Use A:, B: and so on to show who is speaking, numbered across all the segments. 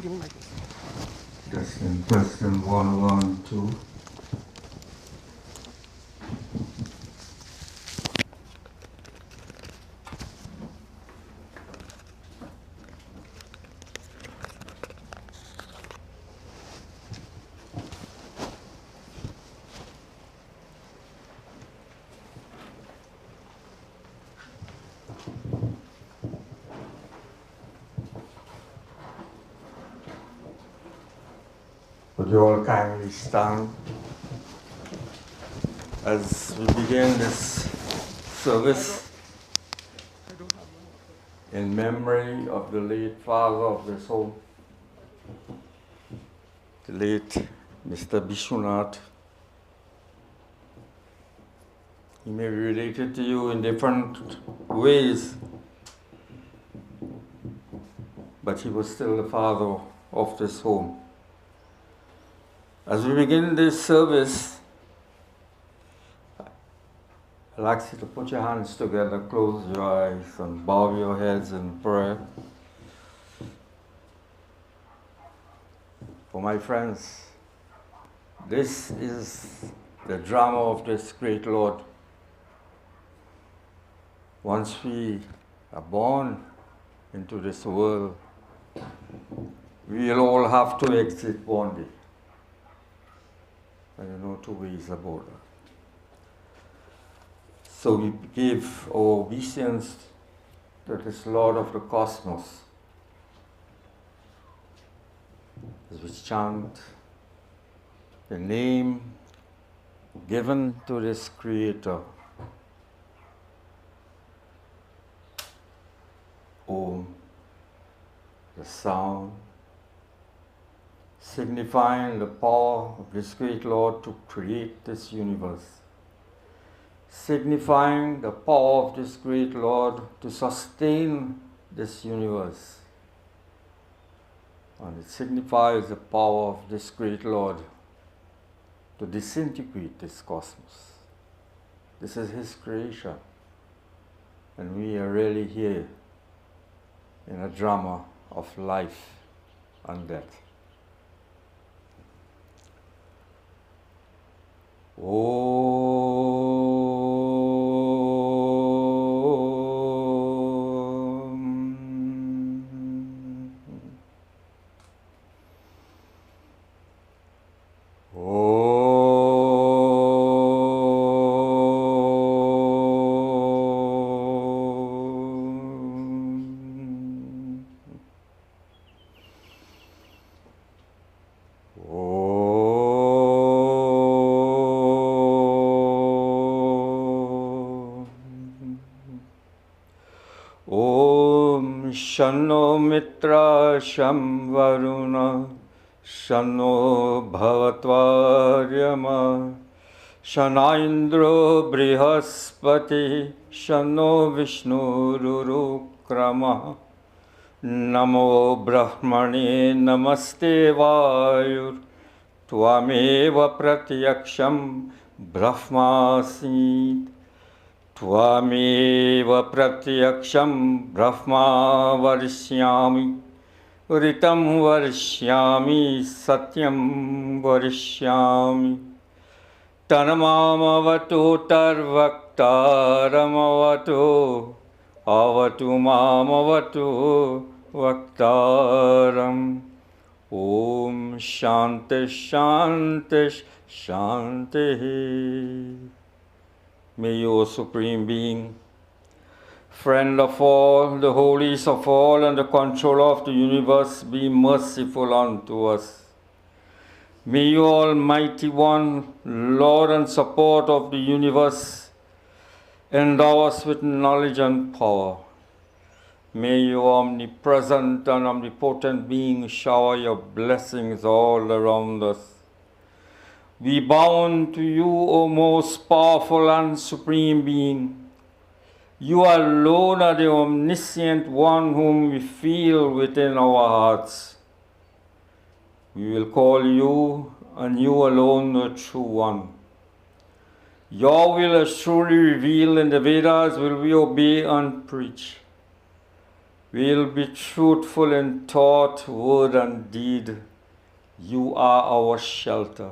A: Testing 1, 1, 2. Would you all kindly stand as we begin this service in memory of the late father of this home, the late Mr. Bishunath. He may be related to you in different ways, but he was still the father of this home. As we begin this service, I'd like you to put your hands together, close your eyes, and bow your heads in prayer. For my friends, this is the drama of this great Lord. Once we are born into this world, we'll all have to exit one day. And you know, 2 ways about that. So we give our obeisance to this Lord of the cosmos as we chant the name given to this Creator. Om, the sound, signifying the power of this great Lord to create this universe, signifying the power of this great Lord to sustain this universe, and it signifies the power of this great Lord to disintegrate this cosmos. This is His creation, and we are really here in a drama of life and death. Shanno mitra sham varuna, shanno bhavatvaryama, shanaindro brihaspati, shanno vishnu rurukrama, namo brahmane namaste vayur, tvameva pratyaksham brahmasit. Tvameva pratyaksham brahma varishyami, ritam varishyami, satyam varishyami. Tanamamavatu tarvaktaramavatu, avatu mamavatu vaktaram. Om shanti shanti shanti. May you, O Supreme Being, friend of all, the holiest of all, and the controller of the universe, be merciful unto us. May you, Almighty One, Lord and support of the universe, endow us with knowledge and power. May you, omnipresent and omnipotent Being, shower your blessings all around us. We bow to you, O most powerful and supreme Being. You alone are the omniscient one whom we feel within our hearts. We will call you, and you alone the true one. Your will is truly revealed in the Vedas, will we obey and preach. We'll be truthful in thought, word, and deed. You are our shelter.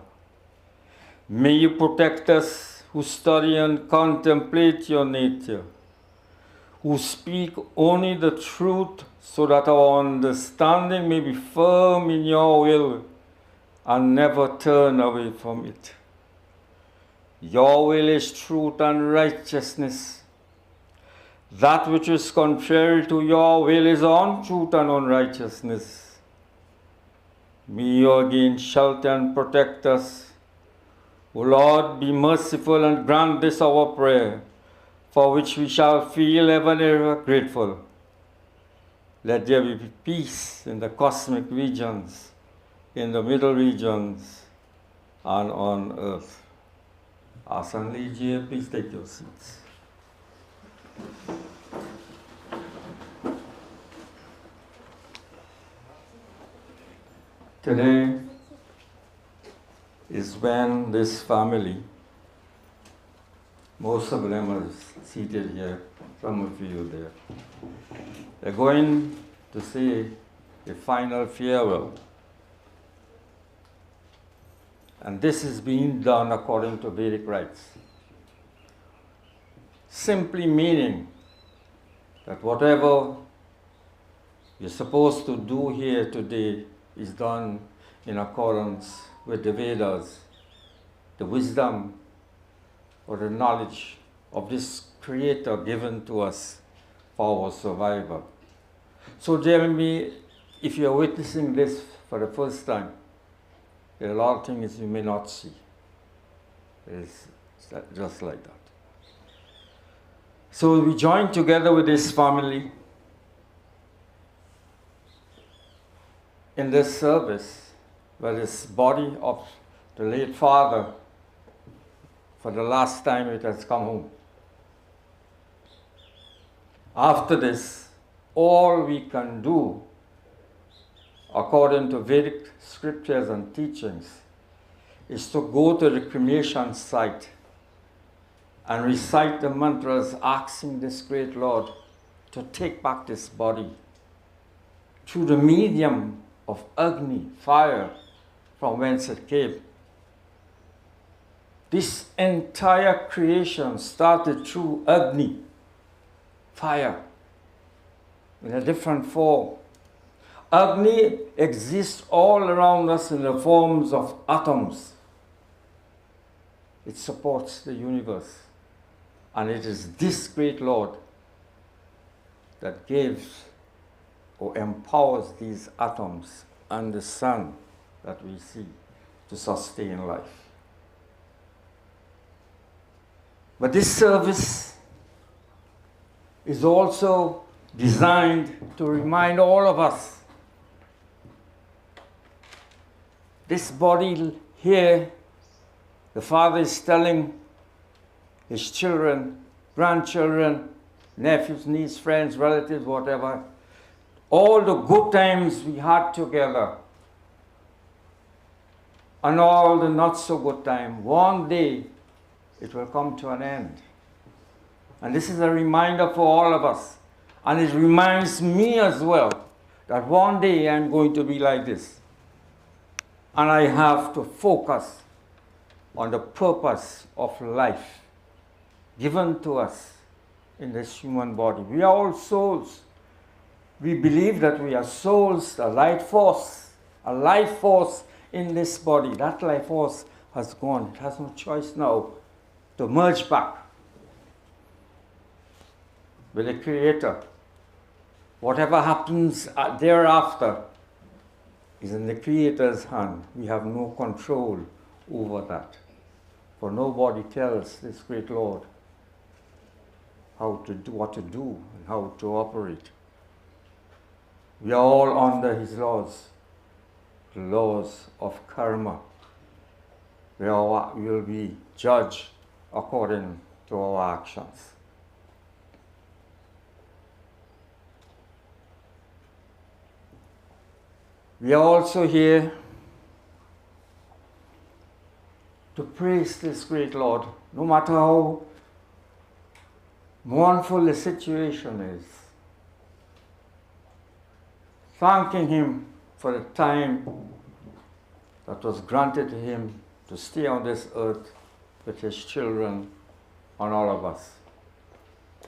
A: May you protect us who study and contemplate your nature, who speak only the truth so that our understanding may be firm in your will and never turn away from it. Your will is truth and righteousness. That which is contrary to your will is untruth and unrighteousness. May you again shelter and protect us. O Lord, be merciful and grant this our prayer, for which we shall feel ever and ever grateful. Let there be peace in the cosmic regions, in the middle regions, and on earth. Assembly, please take your seats. Today is when this family, most of them are seated here, some of you there, they're going to say a final farewell. And this is being done according to Vedic rites. Simply meaning that whatever you're supposed to do here today is done in accordance with the Vedas, the wisdom or the knowledge of this Creator given to us for our survival. So Jeremy, if you're witnessing this for the first time, there are a lot of things you may not see. It's just like that. So we join together with this family in this service, where this body of the late father, for the last time it has come home. After this, all we can do, according to Vedic scriptures and teachings, is to go to the cremation site and recite the mantras, asking this great Lord to take back this body through the medium of Agni, fire, from whence it came. This entire creation started through Agni, fire, in a different form. Agni exists all around us in the forms of atoms. It supports the universe. And it is this great Lord that gives or empowers these atoms and the sun that we see to sustain life. But this service is also designed to remind all of us, this body here, the Father is telling his children, grandchildren, nephews, nieces, friends, relatives, whatever, all the good times we had together and all the not so good time, one day it will come to an end. And this is a reminder for all of us. And it reminds me as well that one day I'm going to be like this. And I have to focus on the purpose of life given to us in this human body. We are all souls. We believe that we are souls, a life force in this body. That life force has gone. It has no choice now to merge back with the Creator. Whatever happens thereafter is in the Creator's hand. We have no control over that. For nobody tells this great Lord how to do, what to do, and how to operate. We are all under his laws, the laws of karma. We will be judged according to our actions. We are also here to praise this great Lord, no matter how mournful the situation is. thanking Him for the time that was granted to Him to stay on this earth with His children and all of us.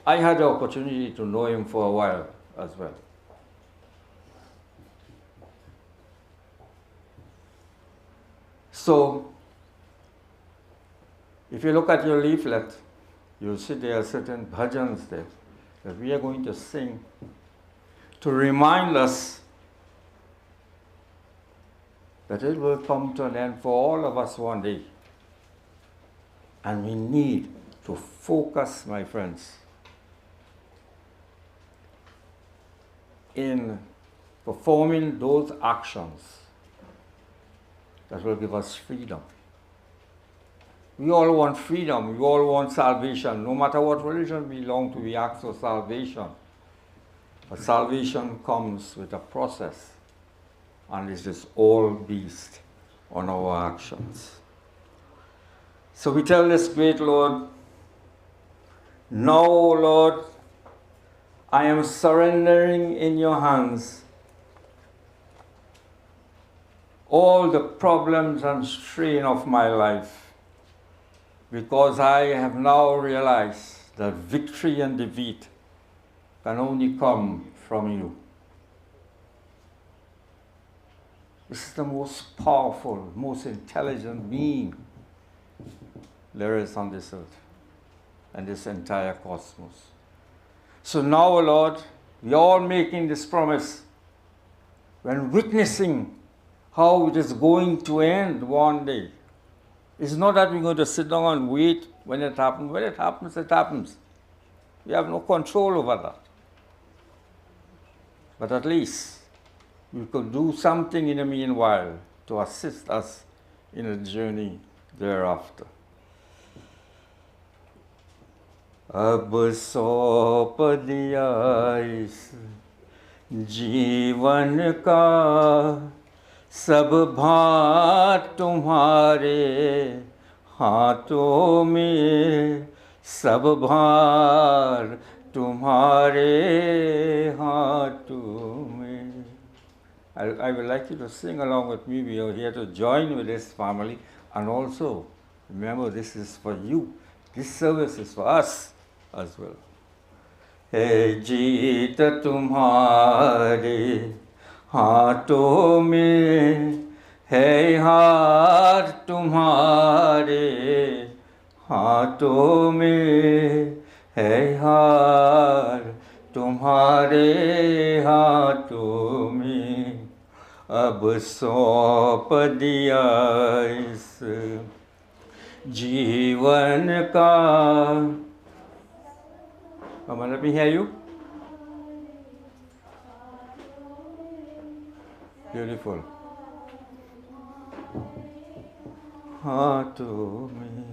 A: I had the opportunity to know Him for a while as well. So, if you look at your leaflet, you'll see there are certain bhajans there that we are going to sing to remind us that it will come to an end for all of us one day. And we need to focus, my friends, in performing those actions that will give us freedom. We all want freedom. We all want salvation. No matter what religion we belong to, we ask for salvation. But salvation comes with a process, and it is all based on our actions. So we tell this great Lord, now, O Lord, I am surrendering in your hands all the problems and strain of my life, because I have now realized that victory and defeat can only come from you. This is the most powerful, most intelligent being there is on this earth and this entire cosmos. So now, Lord, we are all making this promise when witnessing how it is going to end one day. It's not that we're going to sit down and wait when it happens. When it happens, it happens. We have no control over that. But at least we could do something in the meanwhile to assist us in the journey thereafter. अब सौंप दिया इस जीवन का सब भार तुम्हारे हाथों में, सब भार तुम्हारे हाथों में. I would like you to sing along with me. We are here to join with this family, and also remember, this is for you. This service is for us as well. है जीत तुम्हारे हाथों में, है हार तुम्हारे हाथों में, है हार तुम्हारे हाथों में. अब सौंप दिया इस जीवन का. Come on, let me hear you. Beautiful. हाथों में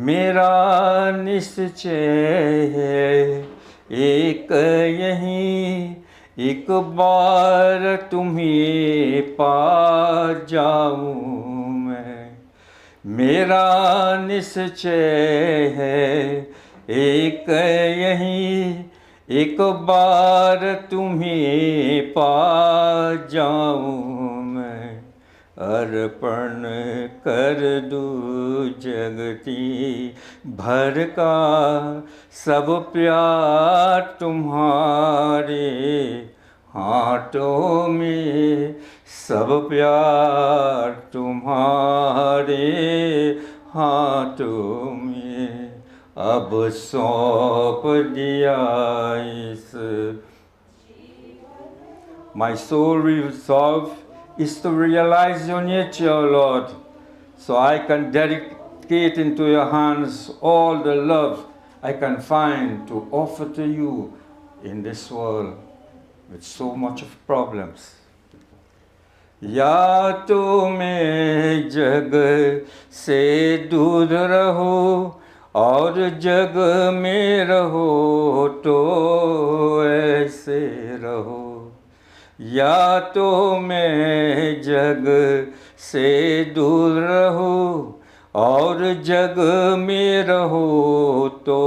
A: मेरा निश्चय है एक यही, एक बार तुम्हें पा जाऊं मैं. मेरा निश्चय है एक यही, एक बार तुम्हें पा जाऊं मैं. अर्पण कर दूं जगती भर का सब प्यार तुम्हारे हाथों में, सब प्यार तुम्हारे हाथों में. अब सौंप दिया इस. My soul resolve is to realize your nature, Lord, so I can dedicate into your hands all the love I can find to offer to you in this world with so much of problems. या तो मैं जग से दूर रहो और जग में रहो तो ऐसे रहो. या तो मैं जग से दूर रहो और जग में रहो तो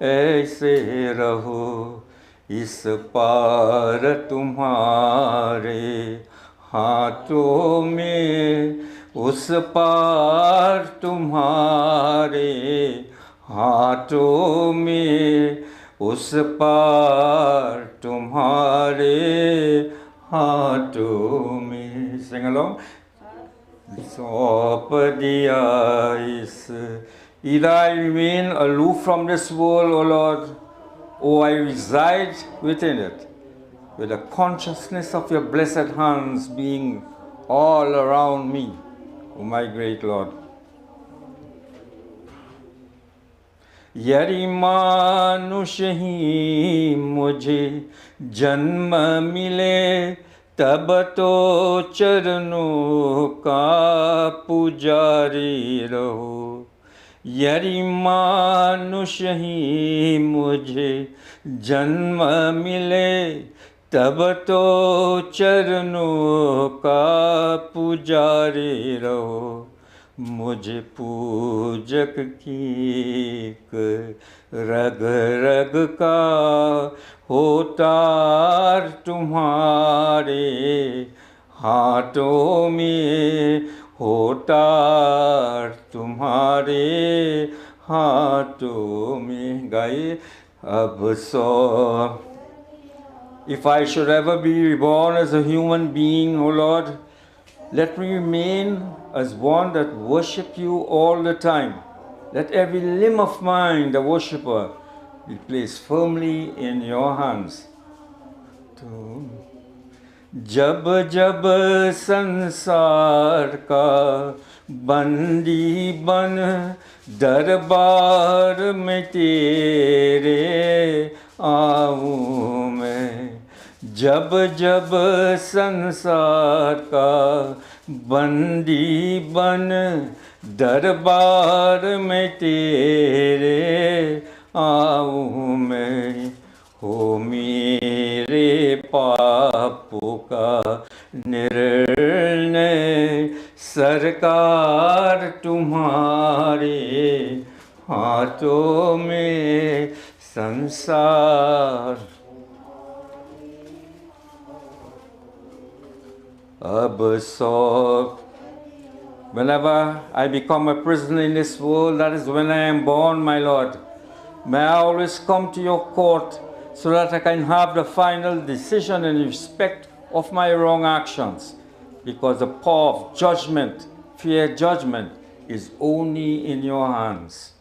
A: ऐसे रहो. इस पार तुम्हारे हाथों में, उस पार तुम्हारे हाथों में, उस पार तुम्हारे हाथों में. Sing along. सौंप दिया इस. Either I remain aloof from this world, O Lord, or I reside within it, with the consciousness of your blessed hands being all around me, O my great Lord. यदि मानुष ही मुझे जन्म मिले, तब तो चरणों का पुजारी रहो. यदि मानुष ही मुझे जन्म मिले, तब तो चरणों का पुजारी रहो. मुझे पूजक की रग रग का होतार तुम्हारे हाथों में, होतार तुम्हारे हाथों में. गाइए अब सो. If I should ever be reborn as a human being, O Lord, let me remain as one that worship you all the time. Let every limb of mine, the worshipper, be placed firmly in your hands. जब जब संसार का बंदी बन दरबार में तेरे आऊँ मैं, जब जब संसार का बंदी बन दरबार में तेरे आऊँ मैं, हो मेरे पापों का निर्णय सरकार तुम्हारे हाथों में. संसार अब सौ. Whenever I become a prisoner in this world, that is when I am born, my Lord. May I always come to your court so that I can have the final decision in respect of my wrong actions, because the power of judgment, fair judgment, is only in your hands.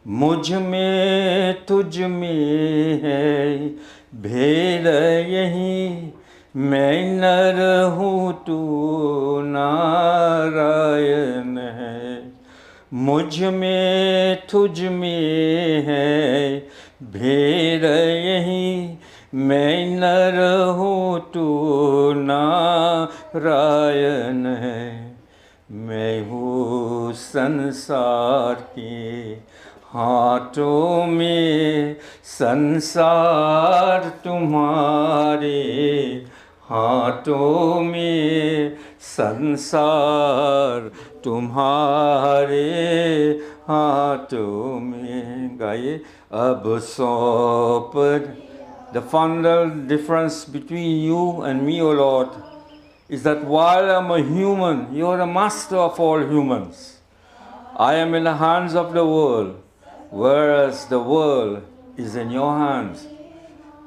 A: मुझ में तुझ में है भेद यही, मैं नर हूँ तू नारायण है. मुझ में तुझ में है भेद यही, मैं नर हूँ तू नारायण है. मैं हूँ संसार के हाथों में, संसार तुम्हारे हाथों में, संसार तुम्हारे हाथों में. गाइए अब सौंप. The fundamental difference between you and me, O Lord, is that while I'm a human, you are the master of all humans. I am in the hands of the world, whereas the world is in your hands.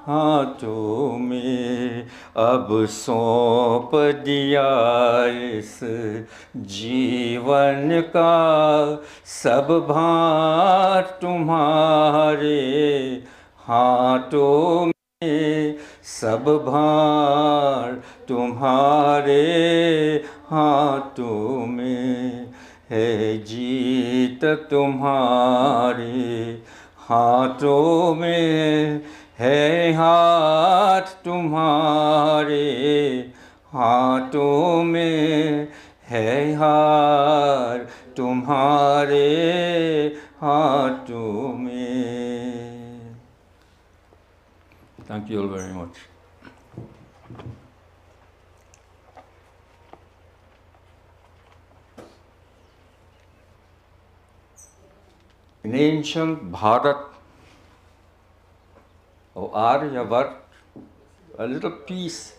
A: हाथों में अब सौंप दिया इस जीवन का सब भार तुम्हारे हाथों में, सब भार तुम्हारे हाथों में है. जीत तुम्हारे हाथों में है, हाथ तुम्हारे हाथों में है, हार तुम्हारे हाथों में. Thank you all very much. In ancient Bharat or Aryavart, a little piece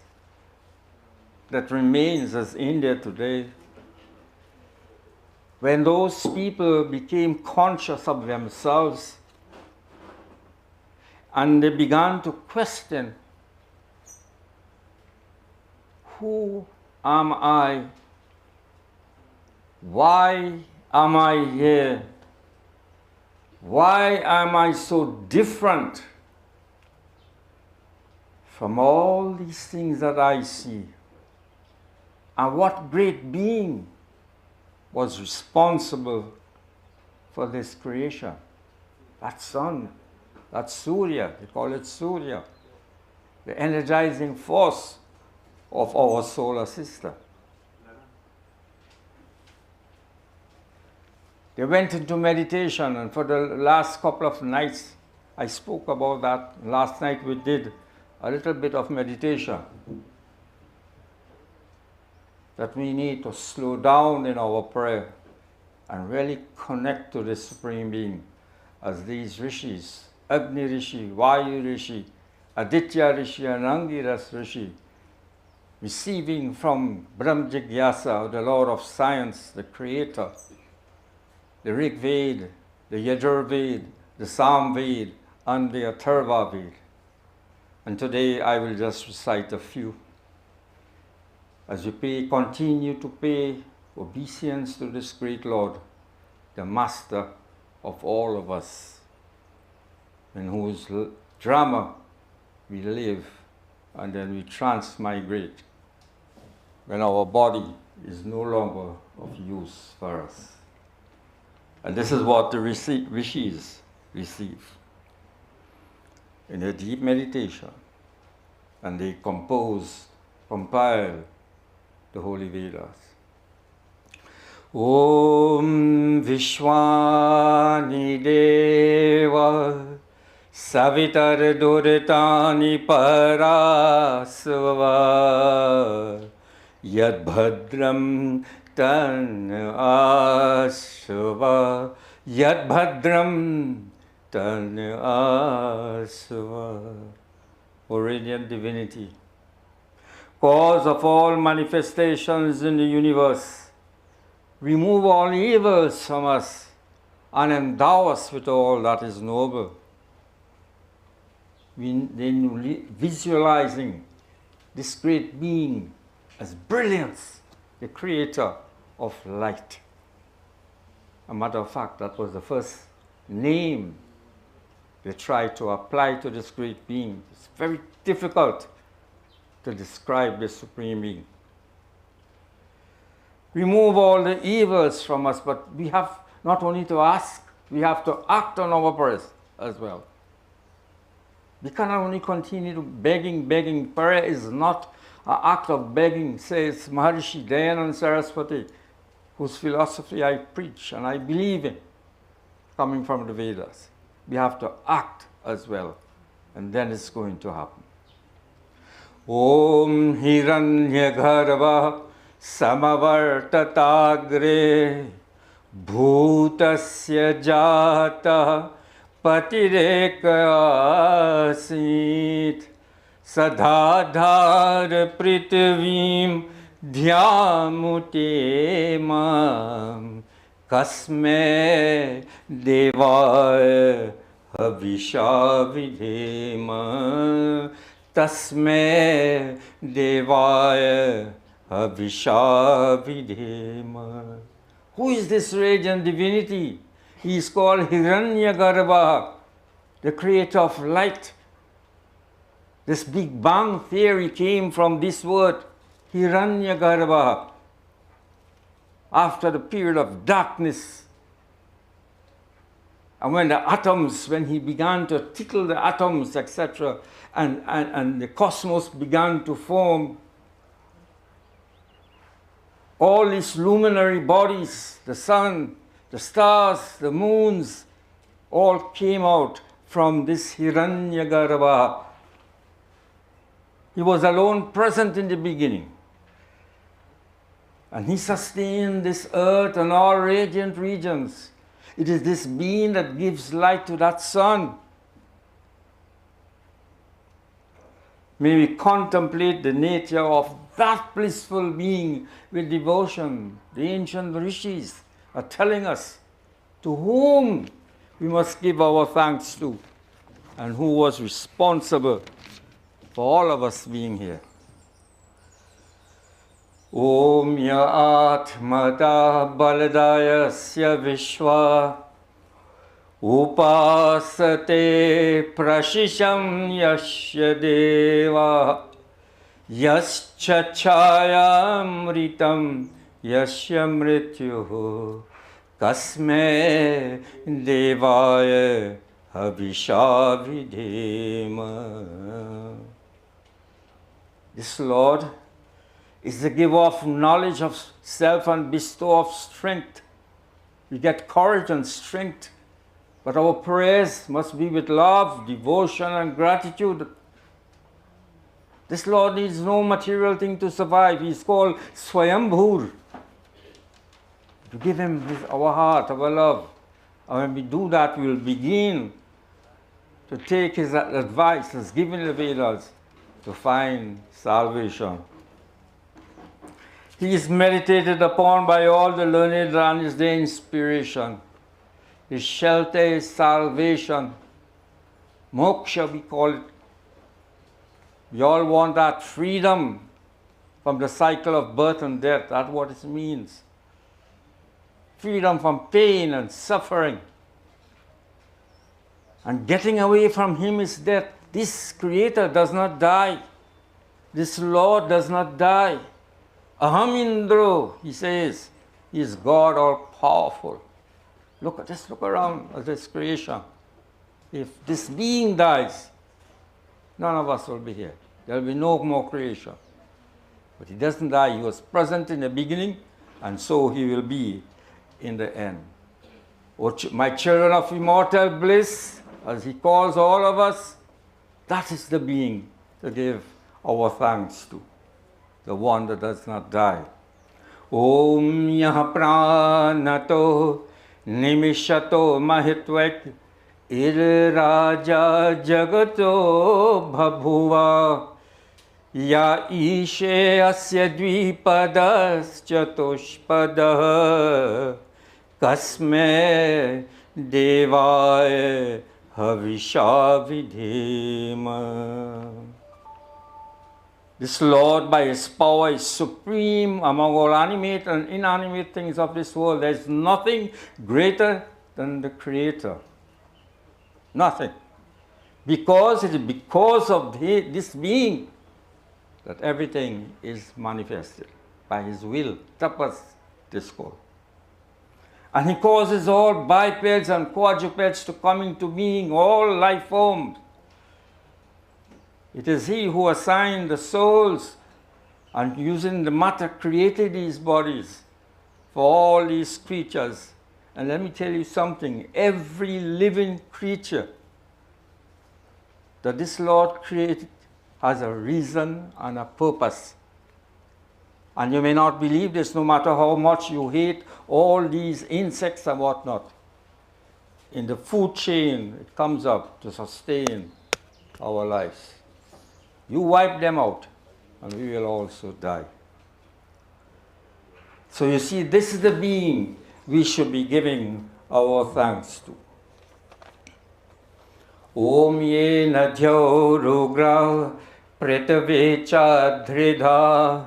A: that remains as India today. When those people became conscious of themselves and they began to question, who am I? Why am I here? Why am I so different from all these things that I see? And what great being was responsible for this creation? That sun, that Surya, they call it Surya, the energizing force of our solar system. They went into meditation, and for the last couple of nights, I spoke about that. Last night we did a little bit of meditation. That we need to slow down in our prayer and really connect to the Supreme Being as these rishis, Agni Rishi, Vayu Rishi, Aditya Rishi, and Angiras Rishi, receiving from Brahm Jigyasa, the Lord of Science, the Creator, the Rig Veda, the Yajur Veda, the Sam Veda, and the Atharva Veda. And today I will just recite a few. As we continue to pay obeisance to this great Lord, the Master of all of us, in whose drama we live and then we transmigrate when our body is no longer of use for us. And this is what the rishis receive in a deep meditation, and they compile the Holy Vedas. Om Vishwani Deva Savitar Duritani Parasva Yad Bhadram Tan Asva Yad Bhadram Tan Asva. O radiant divinity, cause of all manifestations in the universe, remove all evils from us and endow us with all that is noble. Then visualizing this great being as brilliance, the creator of light. A matter of fact, that was the first name they tried to apply to this great being. It's very difficult to describe the Supreme Being. Remove all the evils from us, but we have not only to ask, we have to act on our prayers as well. We cannot only continue to begging. Prayer is not an act of begging, says Maharishi Dayananda Saraswati, whose philosophy I preach and I believe in, coming from the Vedas. We have to act as well, and then it's going to happen. Om Hiranyagarbha Samavartatagre Bhutasya Jata Patirekaasit Sadhadhar Prithvim Dhyamute Mam Kasme Devaya Havisha Vidhema Tasme Devaya Havisha Vidhema. Who is this radiant divinity? He is called Hiranyagarbha, the creator of light. This Big Bang theory came from this word, Hiranyagarbha. After the period of darkness, and when he began to tickle the atoms, etc., and the cosmos began to form, all these luminary bodies, the sun, the stars, the moons, all came out from this Hiranyagarbha. He was alone present in the beginning. And he sustained this earth and all radiant regions. It is this being that gives light to that sun. May we contemplate the nature of that blissful being with devotion. The ancient rishis are telling us to whom we must give our thanks to and who was responsible for all of us being here. Om ya atmata baladayasya vishwa upasate prashisham yasya deva yascha chayamritam yasya mrityuh kasme devaya havishavidhema. This Lord is the giver of knowledge of self and bestower of strength. We get courage and strength, but our prayers must be with love, devotion, and gratitude. This Lord needs no material thing to survive. He is called Swayambhur. To give him our heart, our love. And when we do that, we will begin to take his advice as given in the Vedas to find salvation. He is meditated upon by all the learned and is their inspiration. His shelter is salvation. Moksha, we call it. We all want that freedom from the cycle of birth and death. That's what it means. Freedom from pain and suffering. And getting away from him is death. This Creator does not die. This Lord does not die. Aham Indro, he says, he is God all-powerful. Just look around at this creation. If this being dies, none of us will be here. There will be no more creation. But he doesn't die. He was present in the beginning, and so he will be in the end. Oh, my children of immortal bliss, as he calls all of us, that is the being to give our thanks to, the one that does not die. Om yah pranato nimishato mahitvek ir raja jagato bhabhuva ya ishe asya dvipadas chatushpadah kasme devaya havishavidhema. This Lord, by his power, is supreme among all animate and inanimate things of this world. There is nothing greater than the Creator. Nothing. Because it is because of this being that everything is manifested by his will. Tapas, this called. And he causes all bipeds and quadrupeds to come into being, all life forms. It is he who assigned the souls and using the matter created these bodies for all these creatures. And let me tell you something, every living creature that this Lord created has a reason and a purpose. And you may not believe this, no matter how much you hate all these insects and whatnot. In the food chain, it comes up to sustain our lives. You wipe them out, and we will also die. So you see, this is the being we should be giving our thanks to. Om ye nadhyo rugra pretavecha dhridha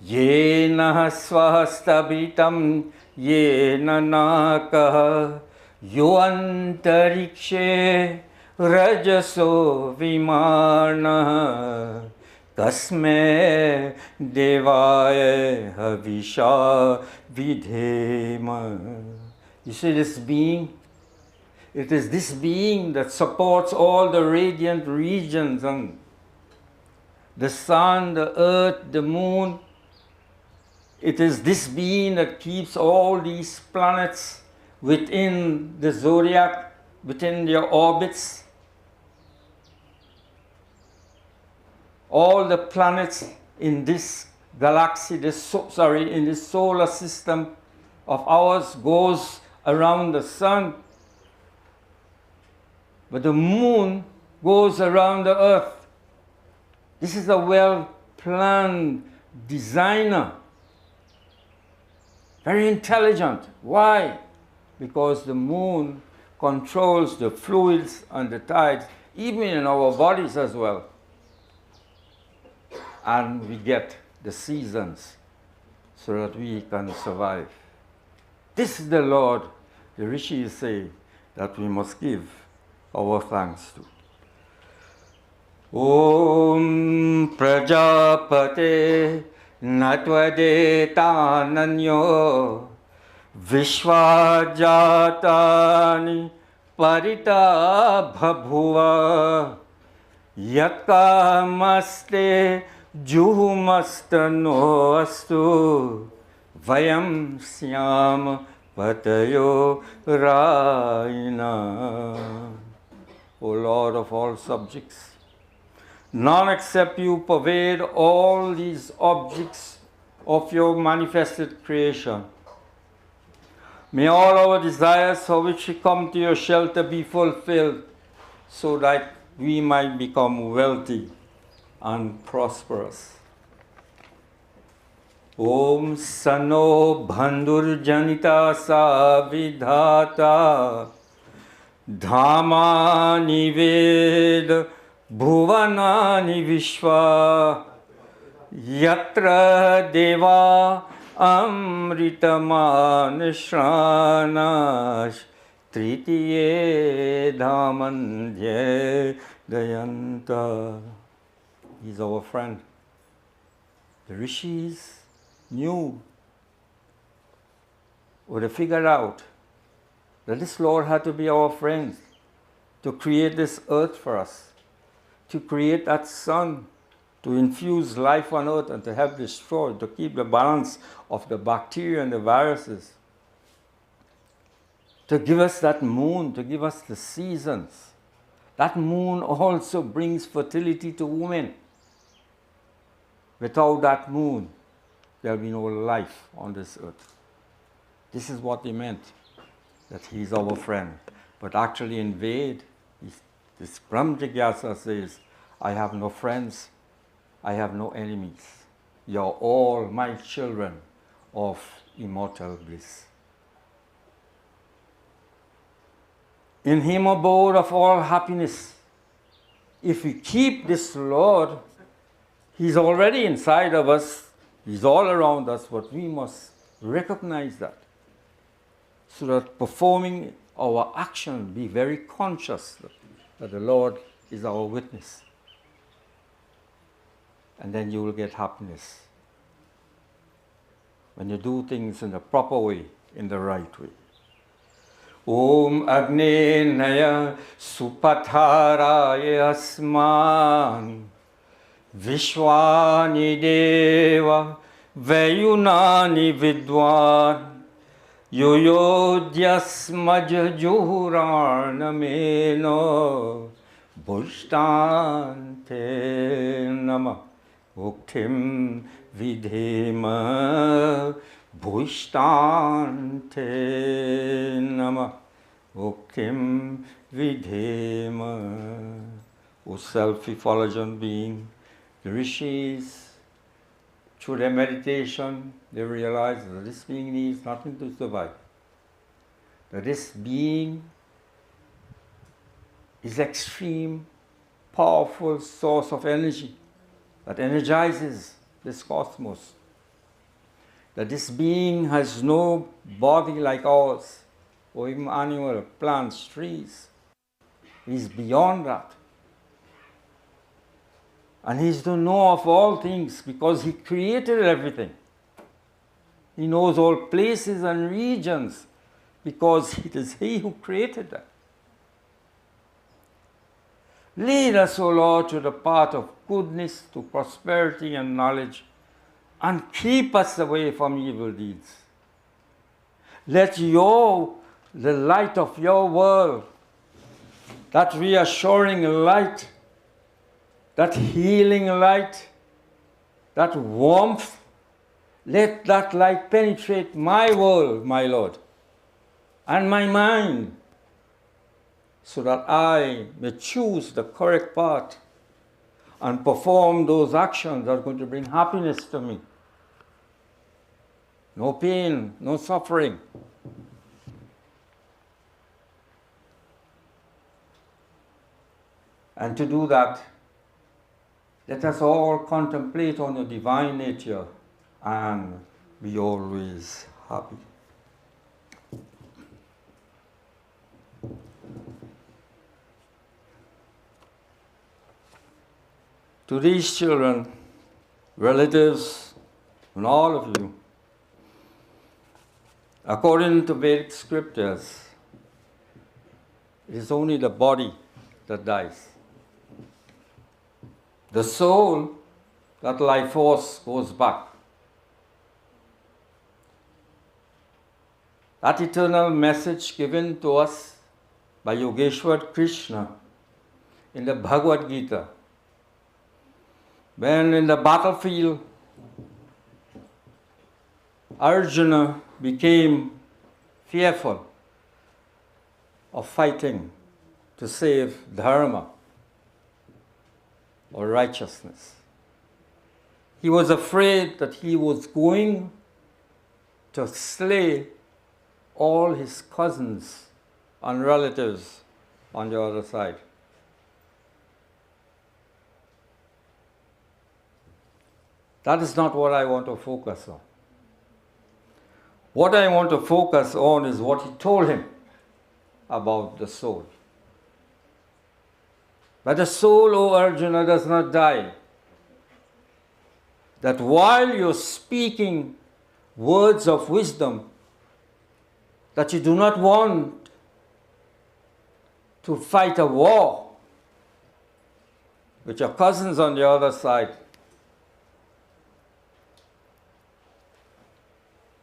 A: ye nah swastabitam ye nanakah yuantarikshe rajaso vimana tasme devaya havisha vidhema. You see this being? It is this being that supports all the radiant regions and the sun, the earth, the moon. It is this being that keeps all these planets within the zodiac, within their orbits. All the planets in this galaxy, in this solar system of ours goes around the sun. But the moon goes around the earth. This is a well-planned designer. Very intelligent. Why? Because the moon controls the fluids and the tides, even in our bodies as well. And we get the seasons so that we can survive. This is the Lord, the rishis say, that we must give our thanks to. Om Prajapate Natvadetananyo Vishwajatani Parita Bhabhuva Yatkamaste Juhumastano Astu Vayam Syam Patayo Raina. O Lord of all subjects, none except you pervade all these objects of your manifested creation. May all our desires for which we come to your shelter be fulfilled, so that we might become wealthy and prosperous. Om Sano Bhandur Janita Savidhata Dhamani Ved Bhuvanani Vishwa Yatra Deva Amritaman Shranash Tritiye Dhamandye Dayanta. He's our friend. The rishis knew, or they figured out, that this Lord had to be our friend to create this earth for us, to create that sun, to infuse life on earth and to help destroy, to keep the balance of the bacteria and the viruses, to give us that moon, to give us the seasons. That moon also brings fertility to women. Without that moon, there will be no life on this earth. This is what he meant, that he's our friend. But actually in Ved, this Brahm Jigyasa says, I have no friends, I have no enemies. You are all my children of immortal bliss. In him abode of all happiness. If we keep this Lord, he's already inside of us, he's all around us, but we must recognize that, so that performing our action, be very conscious that the Lord is our witness. And then you will get happiness when you do things in the proper way, in the right way. Om Agne Naya Supatharaya Asman Vishwani Deva Vayunani Vidwan Yoyodyasmaja Juhuranameno Bhushtante Nama Uktim Vidhema Bhushtante Nama Uktim Vidhema. O self-effulgent being, the rishis, through their meditation, they realize that this being needs nothing to survive. That this being is extreme, powerful source of energy that energizes this cosmos. That this being has no body like ours, or even animal, plants, trees. He's beyond that. And he's to know of all things because he created everything. He knows all places and regions because it is he who created them. Lead us, O Lord, to the path of goodness, to prosperity and knowledge, and keep us away from evil deeds. Let the light of your world, that reassuring light, that healing light, that warmth, let that light penetrate my world, my Lord, and my mind, so that I may choose the correct path and perform those actions that are going to bring happiness to me. No pain, no suffering. And to do that, let us all contemplate on the divine nature and be always happy. To these children, relatives, and all of you, according to Vedic scriptures, it is only the body that dies. The soul, that life force, goes back. That eternal message given to us by Yogeshwar Krishna in the Bhagavad Gita, when in the battlefield Arjuna became fearful of fighting to save dharma or righteousness. He was afraid that he was going to slay all his cousins and relatives on the other side. That is not what I want to focus on. What I want to focus on is what he told him about the soul. But the soul, O Arjuna, does not die. That while you're speaking words of wisdom, that you do not want to fight a war with your cousins on the other side.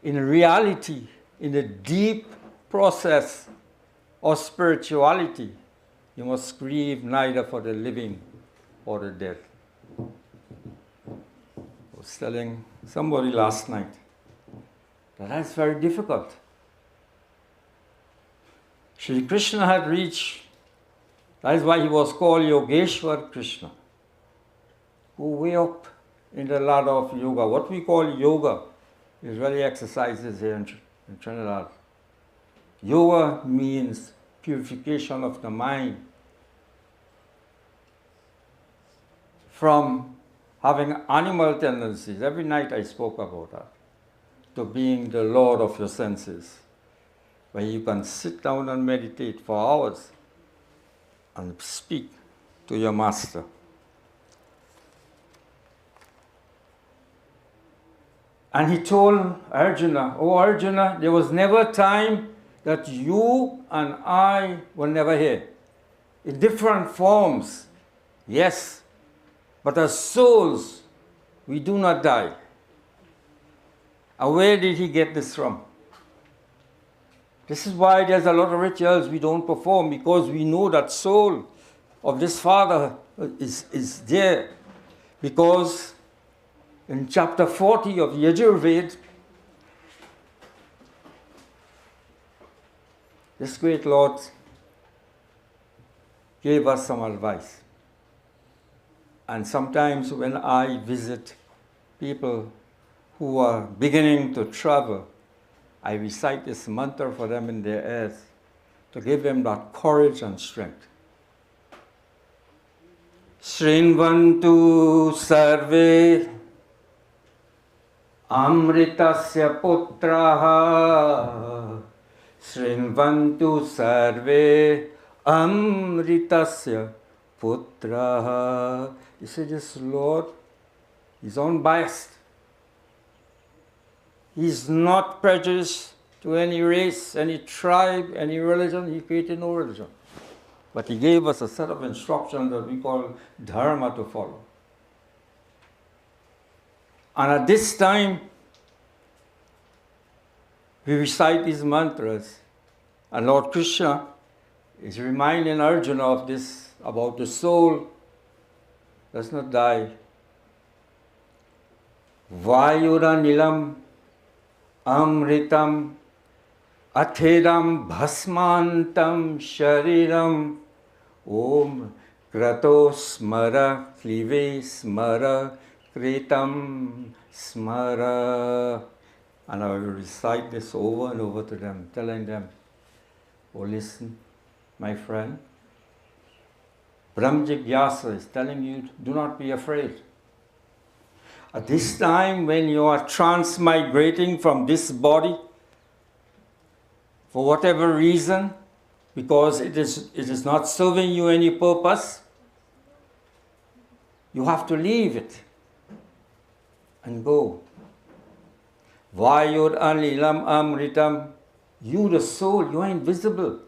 A: In reality, in the deep process of spirituality, you must grieve neither for the living or the dead. I was telling somebody last night that that's very difficult. Shri Krishna had reached, that is why he was called Yogeshwar Krishna, who way up in the ladder of yoga. What we call yoga is really exercises here in Trinidad. Yoga means purification of the mind from having animal tendencies. Every night I spoke about that, to being the lord of your senses, where you can sit down and meditate for hours and speak to your master. And he told Arjuna, "Oh Arjuna, there was never a time that you and I were never here. In different forms, yes, but as souls, we do not die." And where did he get this from? This is why there's a lot of rituals we don't perform, because we know that soul of this father is there. Because in chapter 40 of Yajurveda, this great Lord gave us some advice. And sometimes when I visit people who are beginning to travel, I recite this mantra for them in their ears to give them that courage and strength. Shrinvantu sarve amritasya putraha. Shrinvantu sarve amritasya putraha. You see, this Lord, he's unbiased. He's not prejudiced to any race, any tribe, any religion. He created no religion. But he gave us a set of instructions that we call dharma to follow. And at this time, we recite these mantras. And Lord Krishna is reminding Arjuna of this, about the soul does not die. Vayura nilam amritam athedam bhasmantam shariram om Krato smara, klive smara, kritam smara. And I will recite this over and over to them, telling them, oh listen, my friend, Brahm Jigyasa is telling you, do not be afraid. At this time when you are transmigrating from this body, for whatever reason, because it is not serving you any purpose, you have to leave it and go. Vayud anilam amritam, you the soul, you are invisible.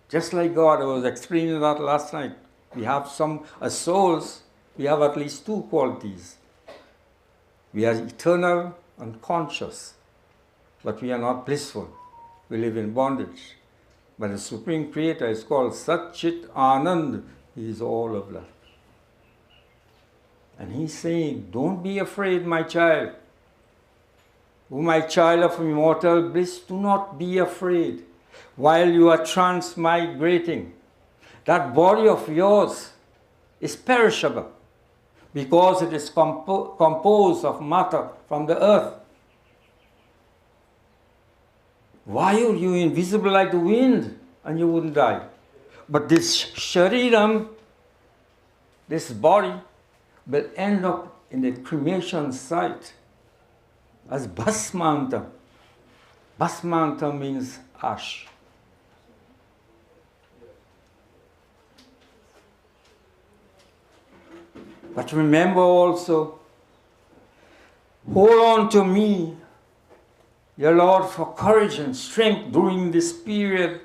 A: Just like God, I was explaining that last night. We have as souls, we have at least two qualities. We are eternal and conscious, but we are not blissful. We live in bondage. But the Supreme Creator is called Sat Chit Anand. He is all of that. And he's saying, don't be afraid, my child. O my child of immortal bliss, do not be afraid. While you are transmigrating, that body of yours is perishable because it is composed of matter from the earth. Why are you invisible like the wind and you wouldn't die? But this shariram, this body, will end up in the cremation site as bhasmanta. Bhasmanta means ash. But remember also, hold on to me, dear Lord, for courage and strength during this period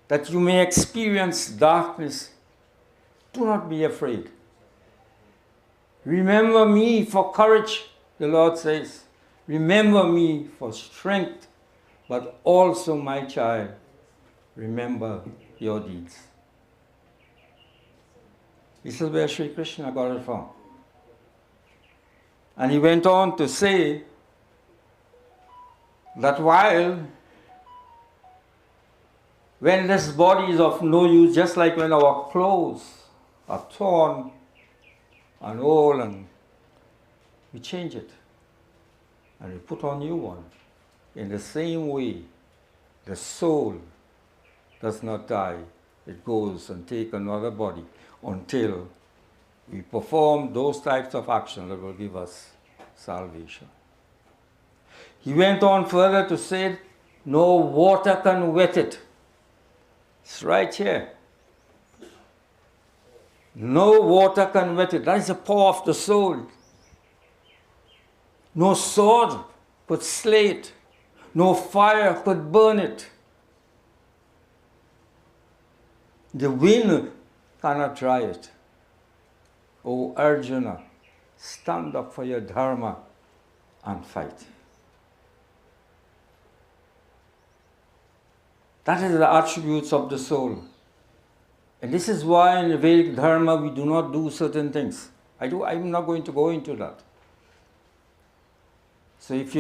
A: that you may experience darkness. Do not be afraid. Remember me for courage, the Lord says. Remember me for strength, but also, my child, remember your deeds. This is where Sri Krishna got it from. And he went on to say that when this body is of no use, just like when our clothes are torn and old, and we change it and we put on new one. In the same way, the soul does not die. It goes and takes another body until we perform those types of action that will give us salvation. He went on further to say, no water can wet it. It's right here. No water can wet it. That is the power of the soul. No sword could slay it. No fire could burn it. The wind cannot dry it. O Arjuna, stand up for your dharma and fight. That is the attributes of the soul. And this is why in the Vedic Dharma we do not do certain things. I'm not going to go into that. So if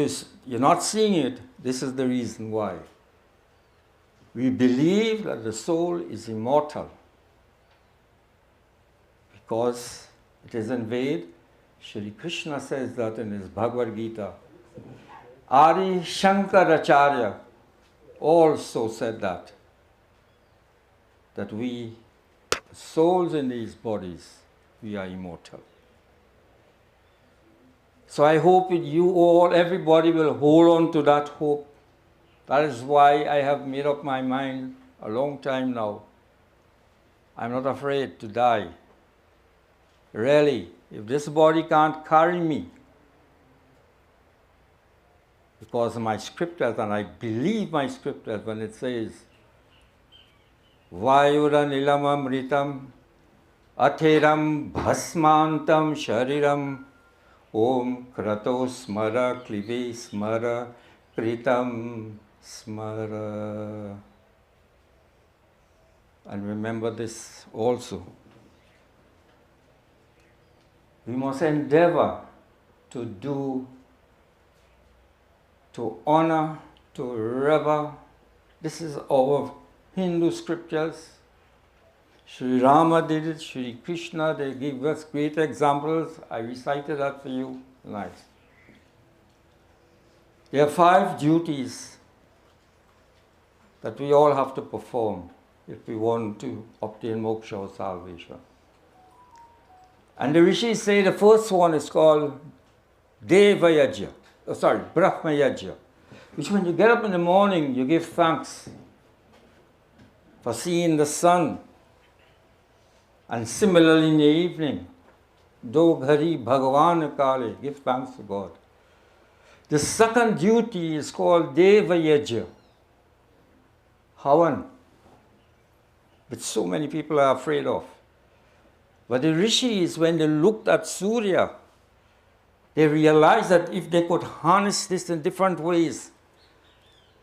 A: you're not seeing it, this is the reason why. We believe that the soul is immortal. Because it is in Ved, Shri Krishna says that in his Bhagavad Gita. Adi Shankaracharya also said that we, souls in these bodies, we are immortal. So I hope that you all, everybody will hold on to that hope. That is why I have made up my mind a long time now. I'm not afraid to die. Really, if this body can't carry me, because of my scriptures, and I believe my scriptures when it says, Vayura nilamam ritam atheram bhasmantam shariram om krato smara klive smara kritam smara. And remember this also. We must endeavor to honor, to revere. This is our Hindu scriptures. Sri Rama did it, Sri Krishna, they give us great examples. I recited that for you tonight. There are 5 duties that we all have to perform if we want to obtain moksha or salvation. And the rishis say the first one is called Deva Yajna, Brahma Yajna, which when you get up in the morning, you give thanks for seeing the sun. And similarly in the evening, Do Ghari Bhagavan Kale, give thanks to God. The second duty is called Deva Yajna, Havan, which so many people are afraid of. But the rishis, when they looked at Surya, they realized that if they could harness this in different ways,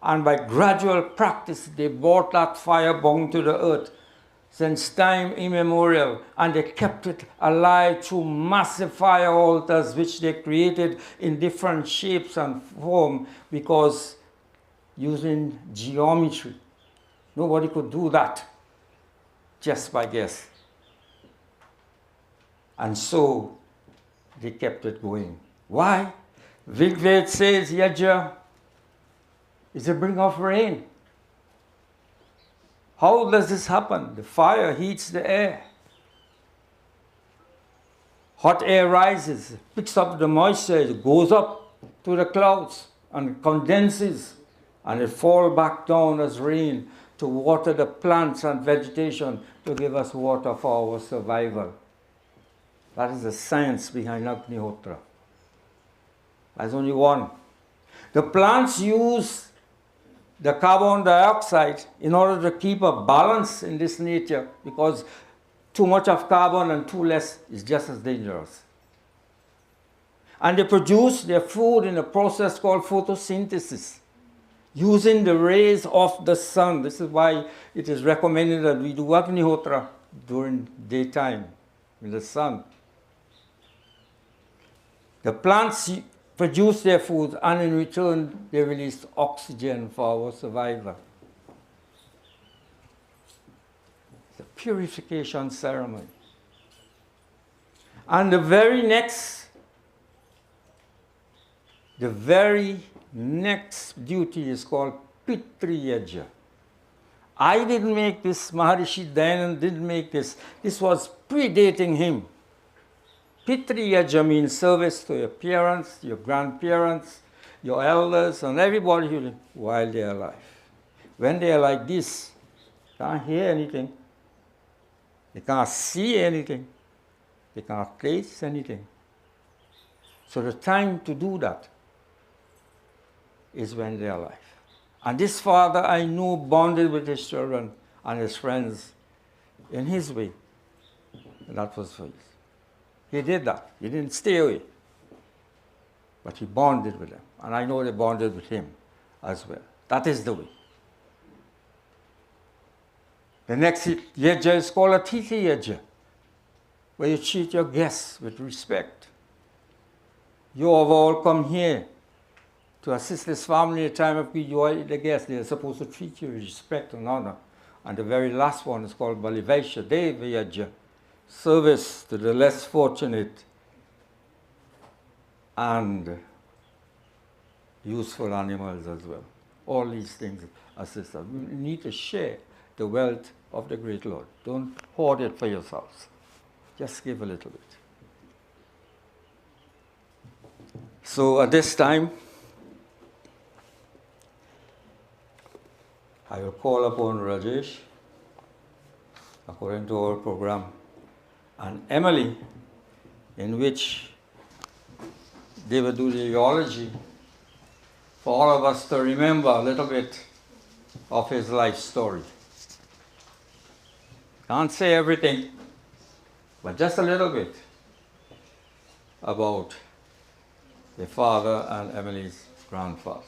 A: and by gradual practice, they brought that fire burning to the earth since time immemorial, and they kept it alive through massive fire altars which they created in different shapes and form, because using geometry. Nobody could do that just by guess. And so they kept it going. Why? Rigved says Yajna is to bring off rain. How does this happen? The fire heats the air. Hot air rises, picks up the moisture, it goes up to the clouds and condenses, and it falls back down as rain to water the plants and vegetation, to give us water for our survival. That is the science behind Agnihotra. There's only one. The plants use the carbon dioxide in order to keep a balance in this nature, because too much of carbon and too less is just as dangerous. And they produce their food in a process called photosynthesis, using the rays of the sun. This is why it is recommended that we do Agnihotra during daytime in the sun. The plants produce their food, and in return they release oxygen for our survival. It's a purification ceremony. And the very next duty is called Pitri Yajna. I didn't make this, Maharishi Dayananda didn't make this. This was predating him. Pitri Yajna means service to your parents, your grandparents, your elders, and everybody while they are alive. When they are like this, they can't hear anything, they can't see anything, they can't taste anything. So the time to do that is when they are alive. And this father, I know, bonded with his children and his friends in his way. And that was for his. He did that. He didn't stay away. But he bonded with them. And I know they bonded with him as well. That is the way. The next yajna is called Atithi Yajna, where you treat your guests with respect. You have all come here to assist this family at a time of need. You are the guests. They are supposed to treat you with respect and honor. And the very last one is called Balivaisha Deva Yajna, service to the less fortunate and useful animals as well. All these things assist us. We need to share the wealth of the great Lord. Don't hoard it for yourselves. Just give a little bit. So at this time, I will call upon Rajesh, according to our program, and Emily, in which they will do the eulogy for all of us to remember a little bit of his life story. Can't say everything, but just a little bit about the father and Emily's grandfather.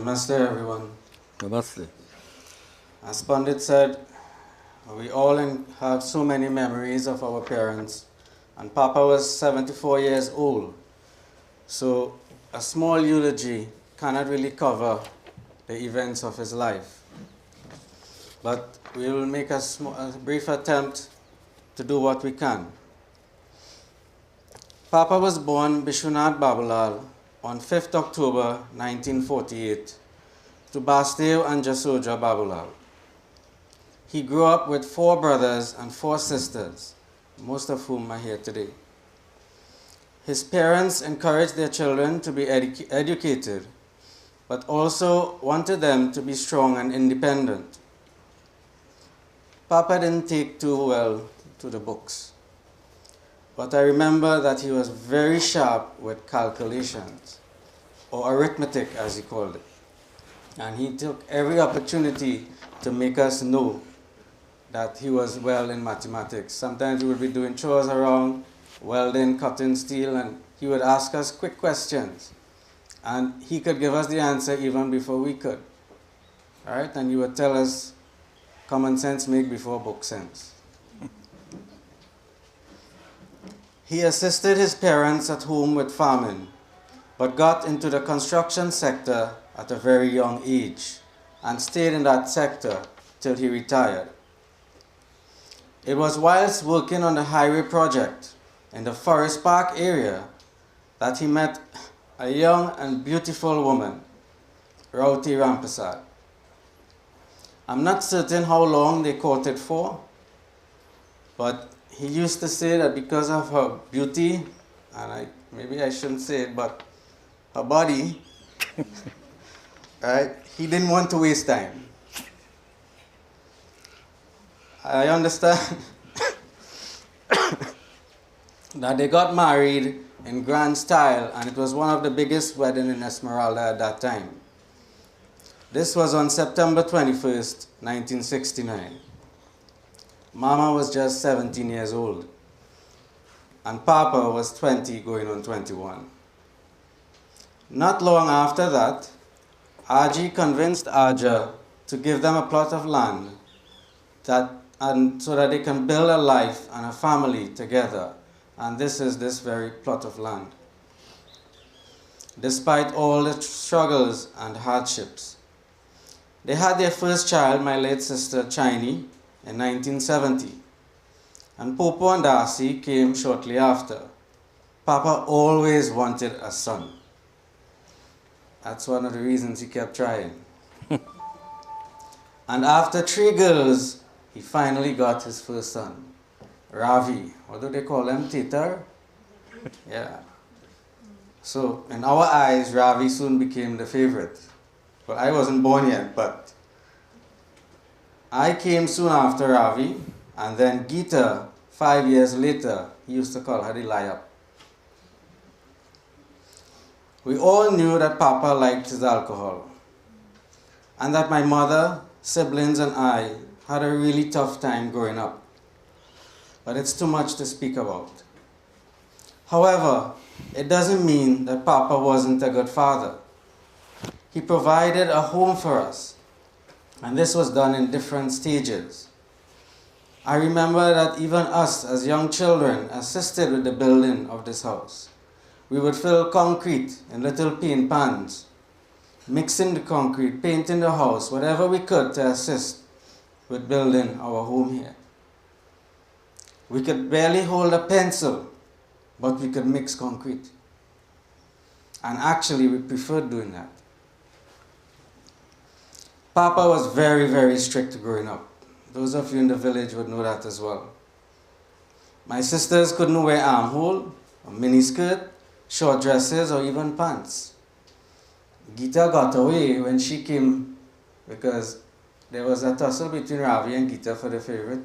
B: Namaste, everyone.
A: Namaste.
B: As Pandit said, we all have so many memories of our parents, and Papa was 74 years old. So a small eulogy cannot really cover the events of his life. But we will make a brief attempt to do what we can. Papa was born Bishunath Babulal on 5th October 1948 to Basdeo and Jasodra Babulal. He grew up with 4 brothers and 4 sisters, most of whom are here today. His parents encouraged their children to be educated, but also wanted them to be strong and independent. Papa didn't take too well to the books, but I remember that he was very sharp with calculations, or arithmetic as he called it. And he took every opportunity to make us know that he was well in mathematics. Sometimes we would be doing chores around, welding, cutting steel, and he would ask us quick questions. And he could give us the answer even before we could. All right? And he would tell us, common sense make before book sense. He assisted his parents at home with farming, but got into the construction sector at a very young age and stayed in that sector till he retired. It was whilst working on the highway project in the Forest Park area that he met a young and beautiful woman, Rauti Rampasad. I'm not certain how long they courted for, but he used to say that because of her beauty, and maybe I shouldn't say it, but her body, right, he didn't want to waste time. I understand that they got married in grand style, and it was one of the biggest weddings in Esmeralda at that time. This was on September 21st, 1969. Mama was just 17 years old, and Papa was 20 going on 21. Not long after that, Aji convinced Aja to give them a plot of land so that they can build a life and a family together. And this is this very plot of land. Despite all the struggles and hardships, they had their first child, my late sister Chiny, in 1970. And Popo and Darcy came shortly after. Papa always wanted a son. That's one of the reasons he kept trying. And after 3 girls, he finally got his first son, Ravi. What do they call him? Tatar? Yeah. So, in our eyes, Ravi soon became the favorite. Well, I wasn't born yet, but I came soon after Ravi, and then Geeta, 5 years later, he used to call her the layup. We all knew that Papa liked his alcohol, and that my mother, siblings, and I had a really tough time growing up. But it's too much to speak about. However, it doesn't mean that Papa wasn't a good father. He provided a home for us, and this was done in different stages. I remember that even us as young children assisted with the building of this house. We would fill concrete in little paint pans, mixing the concrete, painting the house, whatever we could to assist with building our home here. We could barely hold a pencil, but we could mix concrete. And actually, we preferred doing that. Papa was very, very strict growing up. Those of you in the village would know that as well. My sisters couldn't wear armhole, a miniskirt, short dresses, or even pants. Geeta got away when she came because there was a tussle between Ravi and Geeta for the favorite.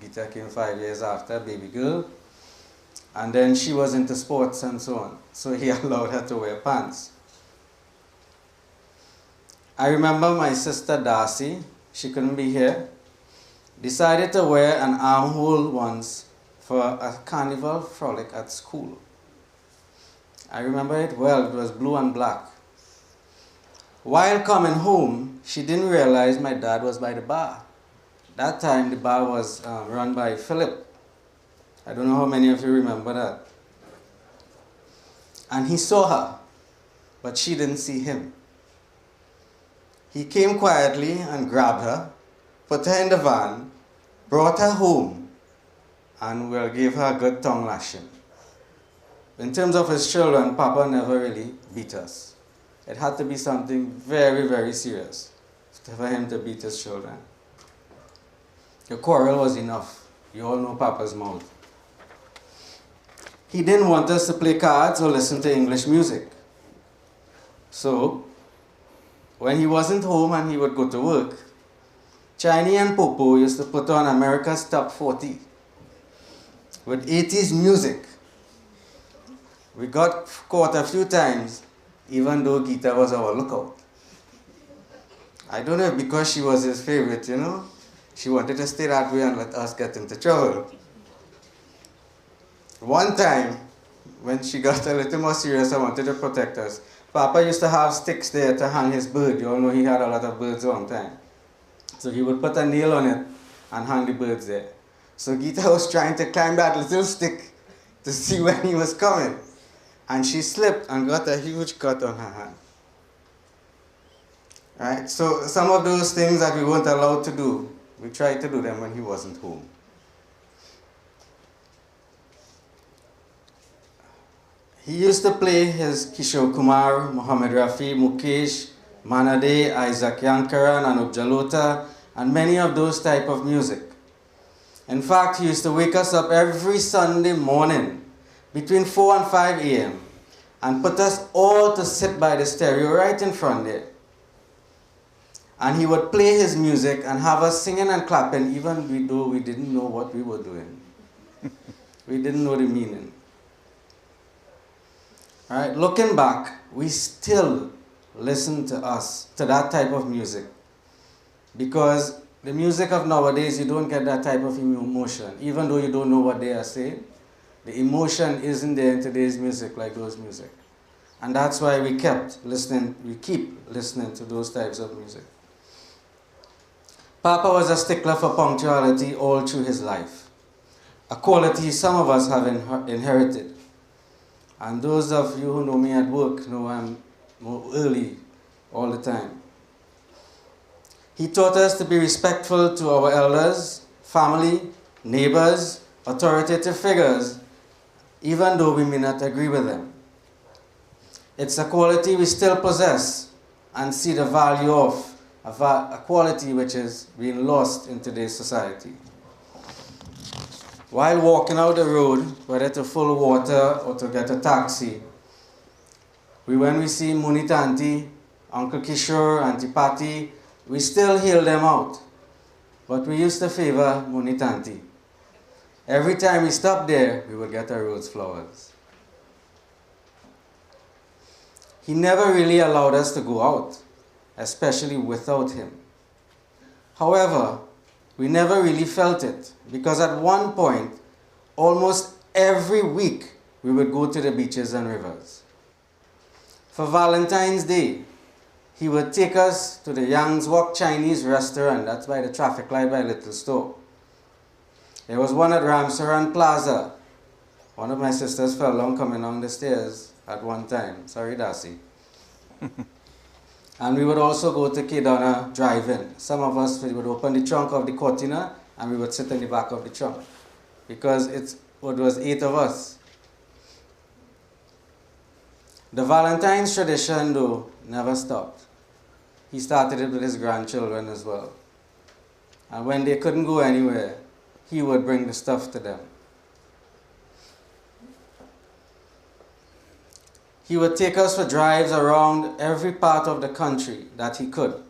B: Geeta came 5 years after, baby girl. And then she was into sports and so on. So he allowed her to wear pants. I remember my sister Darcy, she couldn't be here, decided to wear an armhole once for a carnival frolic at school. I remember it well, it was blue and black. While coming home, she didn't realize my dad was by the bar. That time, the bar was run by Philip. I don't know how many of you remember that. And he saw her, but she didn't see him. He came quietly and grabbed her, put her in the van, brought her home, and well, gave her a good tongue lashing. In terms of his children, Papa never really beat us. It had to be something very, very serious for him to beat his children. The quarrel was enough. You all know Papa's mouth. He didn't want us to play cards or listen to English music. So, when he wasn't home and he would go to work, Chiny and Popo used to put on America's Top 40 with 80s music. We got caught a few times, even though Gita was our lookout. I don't know if because she was his favorite, you know. She wanted to stay that way and let us get into trouble. One time, when she got a little more serious and wanted to protect us, Papa used to have sticks there to hang his bird. You all know he had a lot of birds one time. So he would put a nail on it and hang the birds there. So Gita was trying to climb that little stick to see when he was coming. And she slipped and got a huge cut on her hand. Right? So some of those things that we weren't allowed to do, we tried to do them when he wasn't home. He used to play his Kishore Kumar, Muhammad Rafi, Mukesh, Manade, Isaac Yankaran, Anup Jalota, and many of those type of music. In fact, he used to wake us up every Sunday morning between 4 and 5 a.m. and put us all to sit by the stereo right in front there. And he would play his music and have us singing and clapping even though we didn't know what we were doing. We didn't know the meaning. All right, looking back, we still listen to that type of music. Because the music of nowadays, you don't get that type of emotion. Even though you don't know what they are saying, the emotion isn't there in today's music like those music. And that's why we keep listening to those types of music. Papa was a stickler for punctuality all through his life, a quality some of us have inherited. And those of you who know me at work know I'm more early all the time. He taught us to be respectful to our elders, family, neighbors, authoritative figures, even though we may not agree with them. It's a quality we still possess and see the value of, a quality which is being lost in today's society. While walking out the road, whether to fill water or to get a taxi, when we see Munit Auntie, Uncle Kishore, Auntie Patty, we still hail them out. But we used to favor Munit Auntie. Every time we stopped there, we would get a rose flowers. He never really allowed us to go out, especially without him. However, we never really felt it, because at one point, almost every week, we would go to the beaches and rivers. For Valentine's Day, he would take us to the Yang's Walk Chinese restaurant, that's by the traffic light by Little Store. There was one at Ramsaran Plaza. One of my sisters fell down coming down the stairs at one time. Sorry, Darcy. And we would also go to Kedana Drive-In. Some of us would open the trunk of the Cortina and we would sit in the back of the trunk because it was 8 of us. The Valentine's tradition, though, never stopped. He started it with his grandchildren as well. And when they couldn't go anywhere, he would bring the stuff to them. He would take us for drives around every part of the country that he could.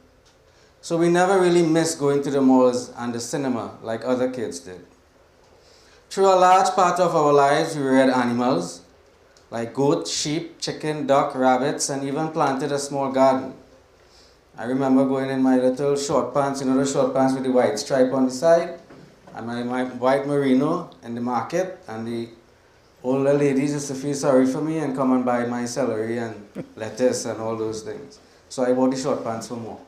B: So we never really missed going to the malls and the cinema like other kids did. Through a large part of our lives, we reared animals like goat, sheep, chicken, duck, rabbits, and even planted a small garden. I remember going in my little short pants, you know the short pants with the white stripe on the side, and my white merino in the market, and the older ladies used to feel sorry for me and come and buy my celery and lettuce and all those things. So I bought the short pants for more.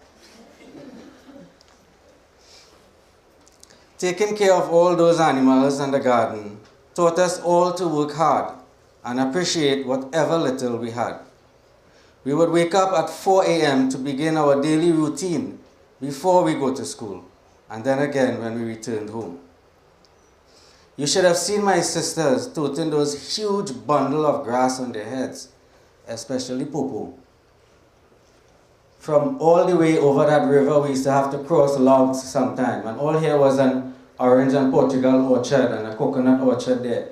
B: Taking care of all those animals and the garden taught us all to work hard and appreciate whatever little we had. We would wake up at 4 a.m. to begin our daily routine before we go to school, and then again when we returned home. You should have seen my sisters toting those huge bundles of grass on their heads, especially Popo. From all the way over that river, we used to have to cross logs sometime, and all here was an orange and Portugal orchard and a coconut orchard there.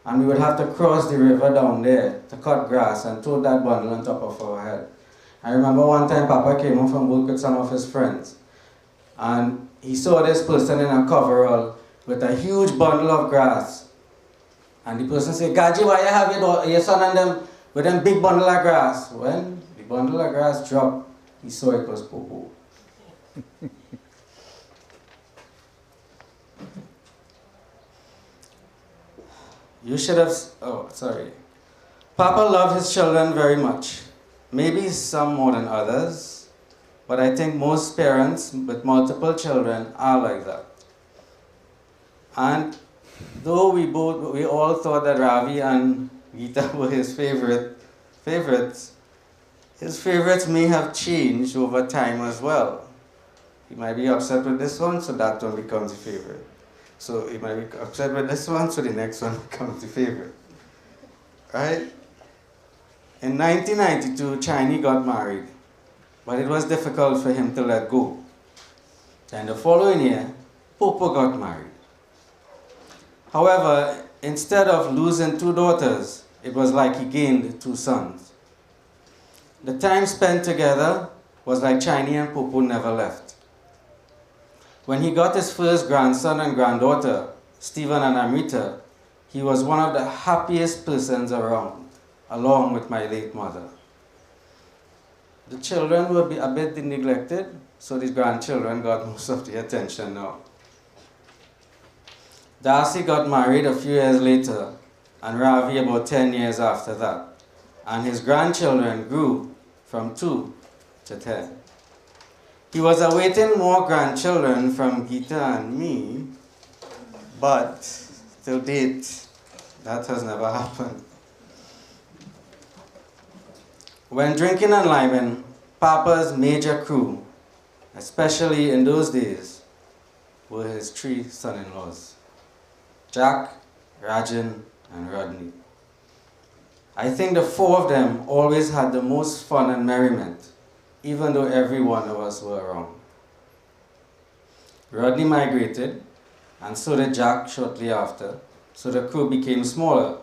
B: And we would have to cross the river down there to cut grass and tote that bundle on top of our head. I remember one time Papa came home from work with some of his friends, and he saw this person in a coverall with a huge bundle of grass. And the person said, "Gaji, why you have your son and them with them big bundle of grass?" When the bundle of grass dropped, he saw it was Popo. You should have, Papa loved his children very much. Maybe some more than others, but I think most parents with multiple children are like that. And though we all thought that Ravi and Gita were his favorites, his favorites may have changed over time as well. He might be upset with this one, so that one becomes a favorite. So he might be upset with this one, so the next one becomes the favorite. Right? In 1992, Chinese got married, but it was difficult for him to let go. Then the following year, Popo got married. However, instead of losing 2 daughters, it was like he gained 2 sons. The time spent together was like Chinese and Popo never left. When he got his first grandson and granddaughter, Stephen and Amrita, he was one of the happiest persons around, along with my late mother. The children would be a bit neglected, so the grandchildren got most of the attention now. Darcy got married a few years later, and Ravi about 10 years after that, and his grandchildren grew from 2 to 10. He was awaiting more grandchildren from Gita and me, but till date, that has never happened. When drinking and liming, Papa's major crew, especially in those days, were his 3 son-in-laws, Jack, Rajan, and Rodney. I think the 4 of them always had the most fun and merriment, even though every one of us were around. Rodney migrated, and so did Jack shortly after, so the crew became smaller,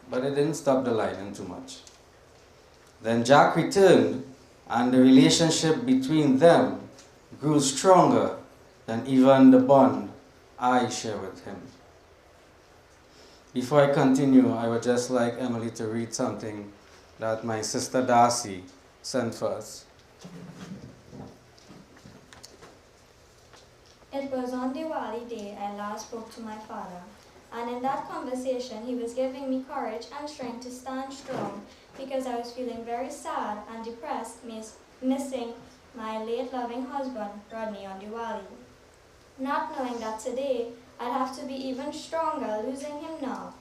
B: but it didn't stop the liming too much. Then Jack returned, and the relationship between them grew stronger than even the bond I share with him. Before I continue, I would just like Emily to read something that my sister Darcy sent for us.
C: It was on Diwali day I last spoke to my father, and in that conversation he was giving me courage and strength to stand strong because I was feeling very sad and depressed, missing my late loving husband, Rodney, on Diwali. Not knowing that today I'd have to be even stronger losing him now.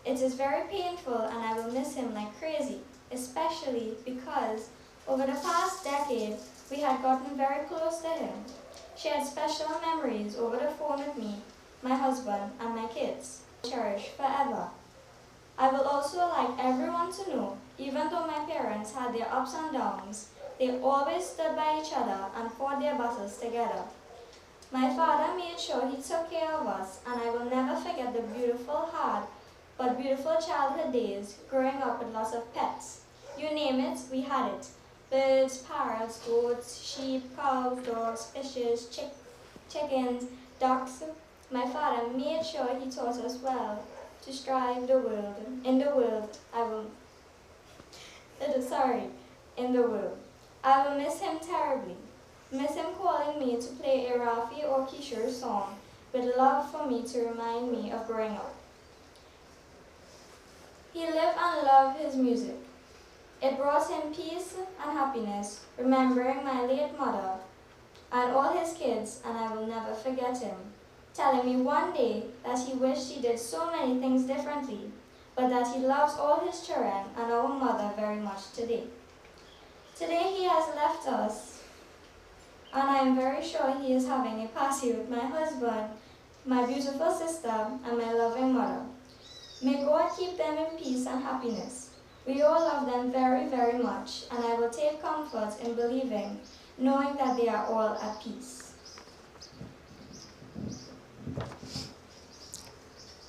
C: It is very painful and I will miss him like crazy, especially because over the past decade we had gotten very close to him. Shared special memories over the phone with me, my husband, and my kids. Cherish forever. I will also like everyone to know, even though my parents had their ups and downs, they always stood by each other and fought their battles together. My father made sure he took care of us, and I will never forget the beautiful, hard, but beautiful childhood days growing up with lots of pets. You name it, we had it. Birds, parrots, goats, sheep, cows, dogs, fishes, chickens, ducks. My father made sure he taught us well to strive in the world. In the world. I will miss him terribly. Miss him calling me to play a Rafi or Kishore song with love for me to remind me of growing up. He lived and loved his music. It brought him peace and happiness, remembering my late mother and all his kids, and I will never forget him, telling me one day that he wished he did so many things differently, but that he loves all his children and our mother very much today. Today he has left us, and I am very sure he is having a party with my husband, my beautiful sister, and my loving mother. May God keep them in peace and happiness. We all love them very, very much, and I will take comfort in believing, knowing that they are all at peace.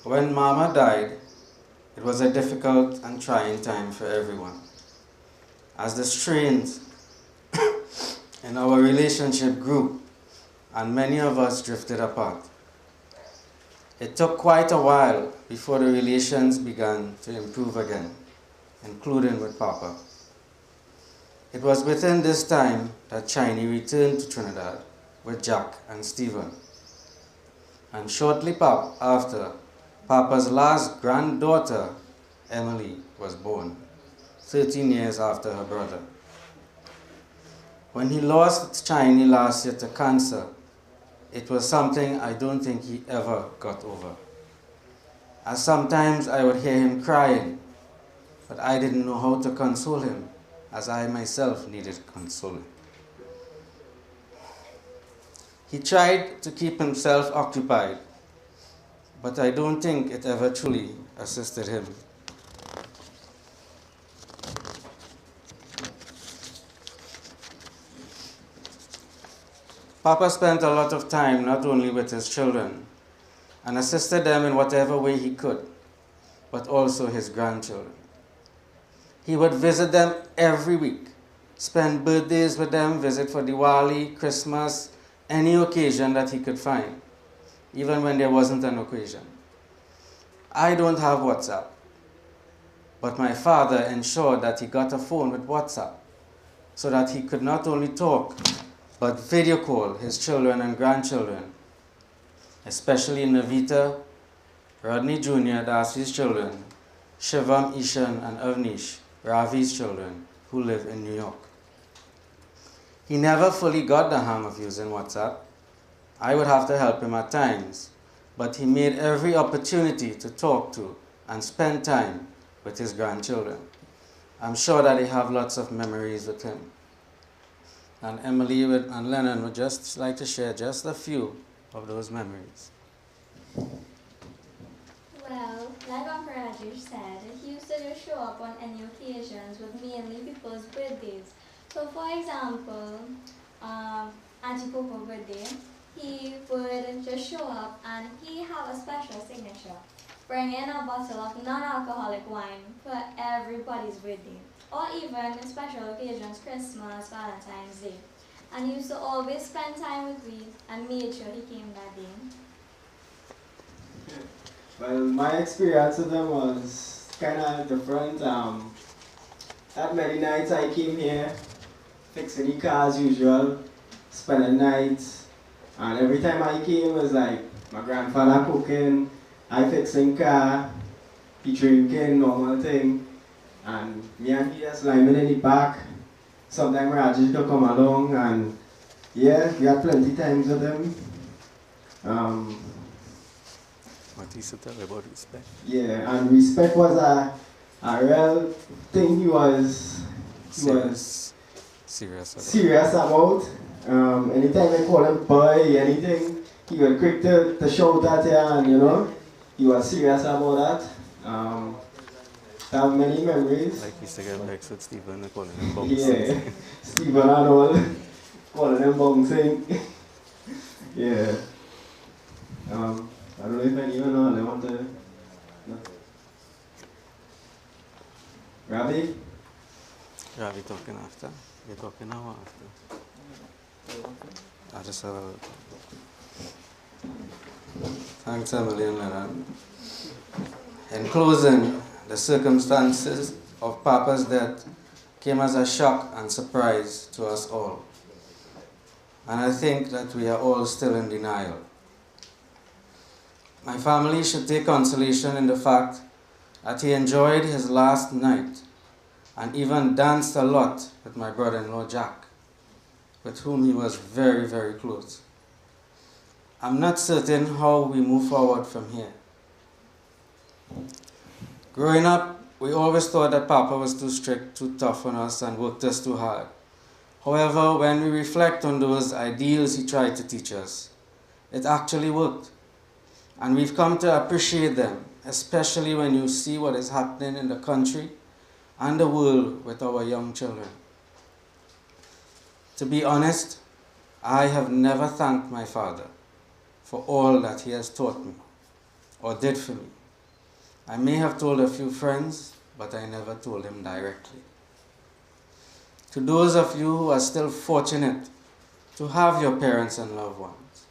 B: When Mama died, it was a difficult and trying time for everyone, as the strains in our relationship grew and many of us drifted apart. It took quite a while before the relations began to improve again, including with Papa. It was within this time that Chinese returned to Trinidad with Jack and Stephen. And shortly after, Papa's last granddaughter, Emily, was born, 13 years after her brother. When he lost Chinese last year to cancer, it was something I don't think he ever got over. As sometimes I would hear him crying, but I didn't know how to console him, as I myself needed consoling. He tried to keep himself occupied, but I don't think it ever truly assisted him. Papa spent a lot of time not only with his children and assisted them in whatever way he could, but also his grandchildren. He would visit them every week, spend birthdays with them, visit for Diwali, Christmas, any occasion that he could find, even when there wasn't an occasion. I don't have WhatsApp, but my father ensured that he got a phone with WhatsApp so that he could not only talk, but video call his children and grandchildren, especially Navita, Rodney Jr., Darcy's children, Shivam, Ishan, and Avnish, Ravi's children, who live in New York. He never fully got the hang of using WhatsApp. I would have to help him at times, but he made every opportunity to talk to and spend time with his grandchildren. I'm sure that they have lots of memories with him. And Emily and Lennon would just like to share just a few of those memories.
C: Well, like Uncle Gajraj said, he used to just show up on any occasions with mainly people's birthdays. So for example, Auntie Popo's birthday, he would just show up and he have a special signature, bring in a bottle of non-alcoholic wine for everybody's birthday, or even special occasions, Christmas, Valentine's Day. And he used to always spend time with me and made sure he came that day.
D: Well, my experience with them was kind of different. That many nights I came here, fixing the car as usual, spending nights, and every time I came it was like my grandfather cooking, I fixing car, he drinking, normal thing, and me and he just lying in the back. Sometimes Rajesh could come along, and yeah, we had plenty times with him.
B: What he used to tell about respect?
D: Yeah, and respect was a real thing he was serious about. Anytime I call him boy, anything, he was quick to shout at you, and you know, he was serious about that. I have many memories.
B: Like he used to get next with Stephen and calling him bouncing.
D: Yeah, Stephen and all, calling him bouncing. Yeah. I don't know if anyone know, they want to... No. Ravi?
B: Ravi talking after. You're talking now or after? I just have a... Thanks, Emily and Lennon. In closing, the circumstances of Papa's death came as a shock and surprise to us all. And I think that we are all still in denial. My family should take consolation in the fact that he enjoyed his last night and even danced a lot with my brother-in-law Jack, with whom he was very, very close. I'm not certain how we move forward from here. Growing up, we always thought that Papa was too strict, too tough on us, and worked us too hard. However, when we reflect on those ideals he tried to teach us, it actually worked. And we've come to appreciate them, especially when you see what is happening in the country and the world with our young children. To be honest, I have never thanked my father for all that he has taught me or did for me. I may have told a few friends, but I never told him directly. To those of you who are still fortunate to have your parents and loved ones,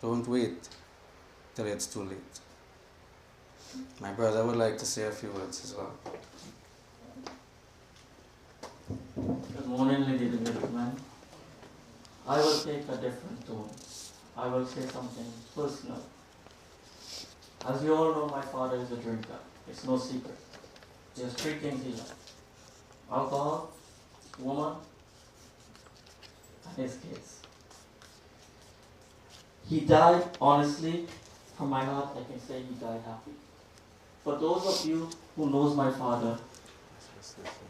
B: don't wait till it's too late. My brother would like to say a few words as well.
E: Good morning, ladies and gentlemen. I will take a different tone. I will say something personal. As you all know, my father is a drinker. It's no secret. There's three things he loves: alcohol, woman, and his kids. He died, honestly, from my heart, I can say he died happy. For those of you who knows my father,